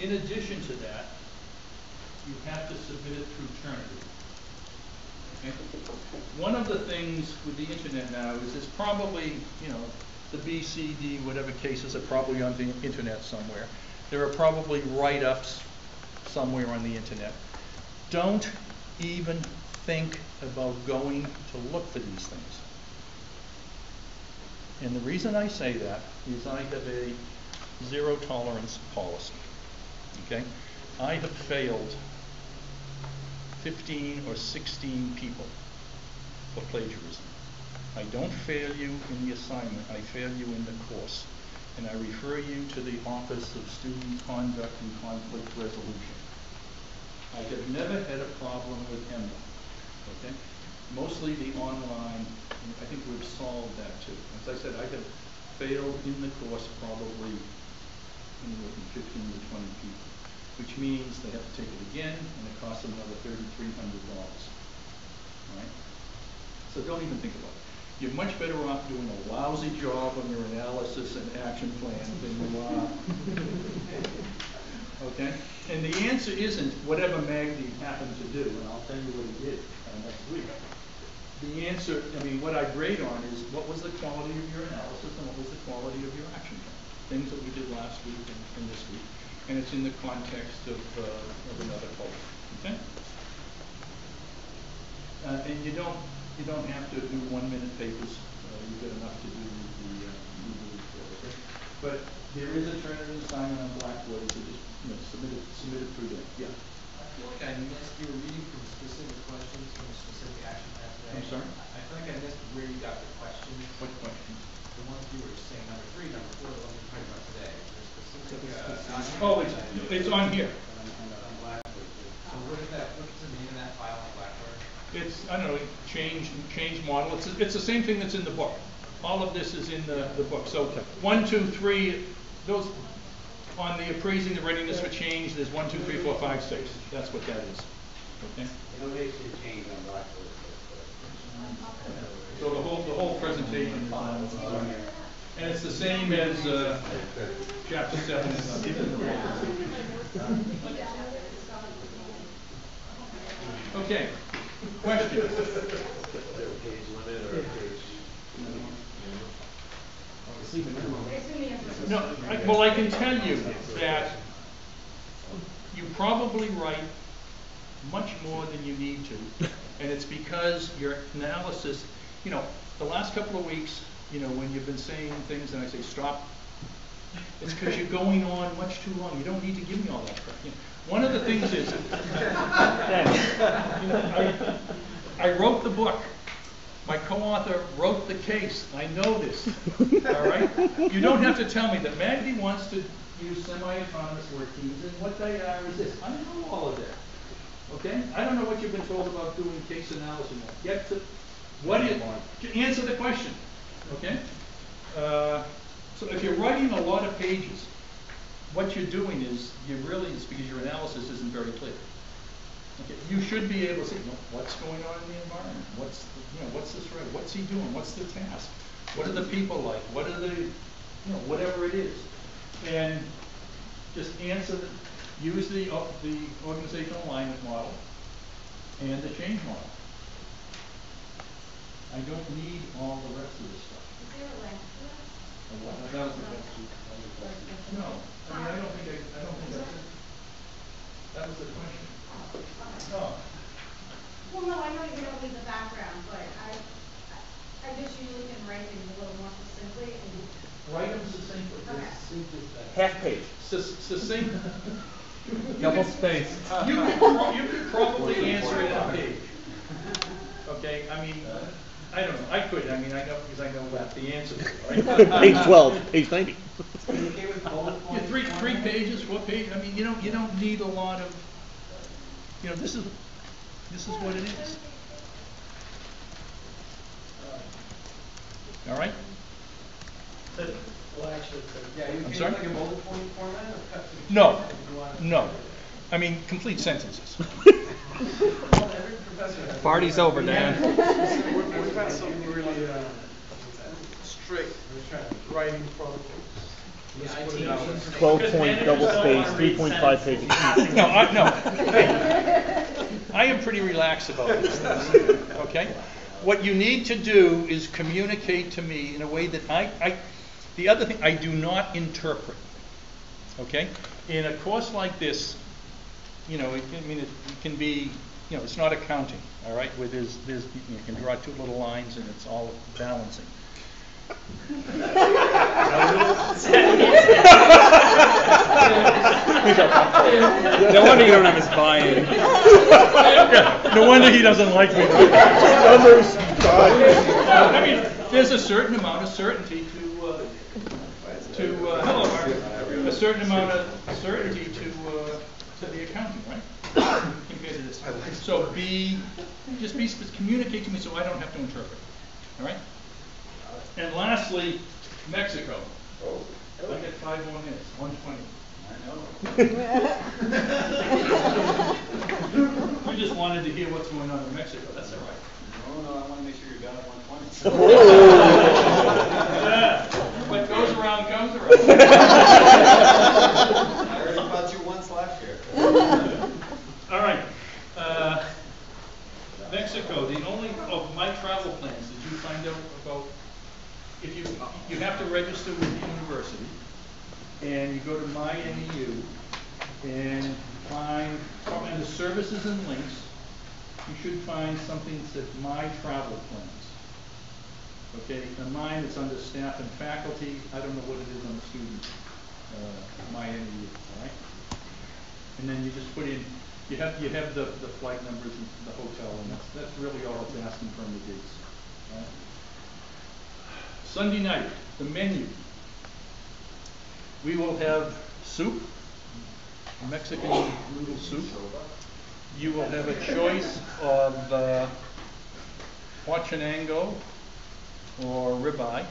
in addition to that, you have to submit it through Turnitin. Okay? One of the things with the internet now is there's probably, the B, C, D, whatever cases are probably on the internet somewhere. There are probably write-ups somewhere on the internet. Don't even think about going to look for these things. And the reason I say that is I have a zero tolerance policy. Okay? I have failed 15 or 16 people for plagiarism. I don't fail you in the assignment, I fail you in the course. And I refer you to the Office of Student Conduct and Conflict Resolution. I have never had a problem with EMBA. Okay? Mostly the online, I think we've solved that too. As I said, I have failed in the course probably anywhere from 15 to 20 people, which means they have to take it again, and it costs them another $3,300. Right? So don't even think about it. You're much better off doing a lousy job on your analysis and action plan than you are. Okay? And the answer isn't whatever Magdi happened to do, and I'll tell you what he did next week. The answer, what I grade on is what was the quality of your analysis and what was the quality of your action plan. Things that we did last week and this week. And it's in the context of another poll. Okay? And you don't have to do 1-minute papers. You've got enough to do the report. Okay? But there is a Turnitin assignment on Blackboard, so just submit it through there. Yeah. I feel like I missed you were reading from specific questions from a specific action plan today. I'm sorry? I feel like I missed where you got the question. What question? The ones you were saying, number 3, number 4, the ones we're talking about today. There's specific. It's on here. So what's the name of that file on Blackboard? It's, I don't know, change model. It's the same thing that's in the book. All of this is in the book. So 1, 2, 3, those on the appraising the readiness for change, there's 1, 2, 3, 4, 5, 6. That's what that is. Okay? Innovation change on Blackboard. So the whole presentation is on here. And it's the same as chapter 7 is in the book. Okay. Questions? No, well, I can tell you that you probably write much more than you need to, and it's because your analysis, the last couple of weeks, when you've been saying things and I say stop, it's because you're going on much too long. You don't need to give me all that crap. One of the things is, I wrote the book. My co-author wrote the case. I know this. All right? You don't have to tell me that Magdi wants to use semi-autonomous work teams, and what they are is this. I know all of that. Okay? I don't know what you've been told about doing case analysis. Get to what is to answer the question. Okay? So if you're writing a lot of pages, what you're doing is it's because your analysis isn't very clear. Okay, you should be able to say, what's going on in the environment? What's this right? What's he doing? What's the task? What are the people like? What are the, whatever it is, and just use the organizational alignment model and the change model. I don't need all the rest of this stuff. Is there a link to that was the question. No, I mean, I don't think that was the question. No. Well, no, I know you don't need the background, but I just usually can write things a little more succinctly and. Write them succinctly. Okay. Half page. Succinct. Double spaced. You could probably answer it in a page. Okay, I mean, I don't know, I could, I mean, I know, because I know what the answer is, right? Page 12, page 90. Yeah, three pages, 4 pages, I mean, you don't need a lot of, this is what it is. All right? Well, actually, I'm sorry? like a bullet point format or cut to the No, chase if you want? no, I mean, complete sentences. Party's over, Dan. What about some really strict writing protocols? 12 point double space, 3.5 pages. No, hey, I am pretty relaxed about this, okay? What you need to do is communicate to me in a way that the other thing, I do not interpret, okay? In a course like this, it can be, it's not accounting, all right, where there's you can draw 2 little lines and it's all balancing. No wonder you don't have his buy-in. Yeah, no wonder he doesn't like me. Numbers. I mean, there's a certain amount of certainty hello, Mark. A certain amount of certainty to the accounting, right? Compared to this. So communicate to me so I don't have to interpret. All right? And lastly, Mexico. I get 5 more minutes, 1:20. We just wanted to hear what's going on in Mexico. That's all right. No, I want to make sure you're done at 1:20. Yeah. What goes around comes around. I already caught you once last year. All right. Mexico. The only of my travel plans. Did you find out about? If you have to register with the university, and you go to MyNEU and find under services and links, you should find something that says My Travel Plans. Okay, and mine is under staff and faculty. I don't know what it is on the student MyNEU. All right, and then you just put in. You have the flight numbers and the hotel, and that's really all it's asking from the dates. All right? Sunday night, the menu. We will have soup, Mexican noodle soup. You will have a choice of huachinango or ribeye.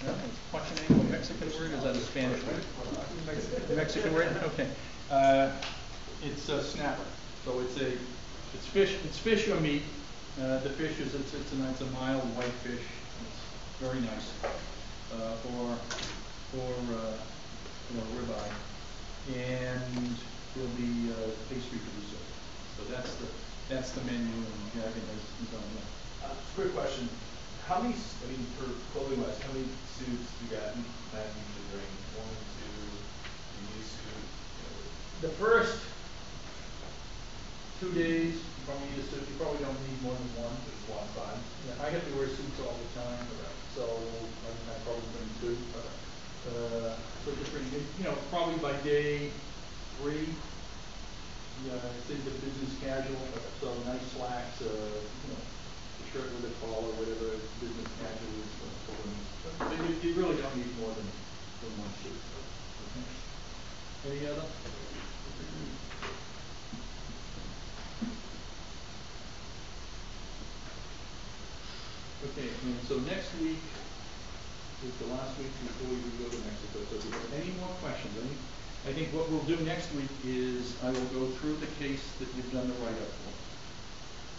Yeah, is huachinango a Mexican word or is that a Spanish word? Mexican word? Okay. It's a snapper. So it's fish or meat. The fish is it's a mild white fish. It's very nice. Or ribeye, and there'll be pastry for dessert. So that's the menu, and Gavin is on that. Quick question: how many? For clothing wise, how many suits do you got? Matt usually bring 1, 2, you suit. The first 2 days, you probably don't need more than one. Just one size. Yeah, I have to wear suits all the time, so I probably bring 2. So just bring, probably by day 3. It's into business casual, so nice slacks, a shirt with a collar, whatever business casual is. But you really don't need more than one suit. Okay. Any other? Okay, and so next week is the last week before we go to Mexico. So if you have any more questions, I think what we'll do next week is I will go through the case that you've done the write-up for.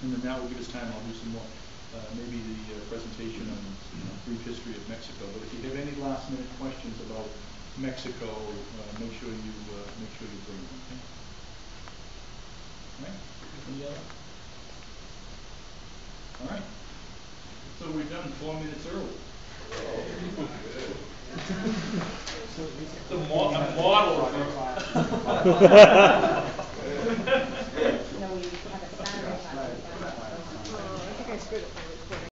And then that will give us time, I'll do some more, maybe the presentation on brief history of Mexico. But if you have any last minute questions about Mexico, make sure you bring them, okay? All right, any other? All right. So we're done 4 minutes early. A model for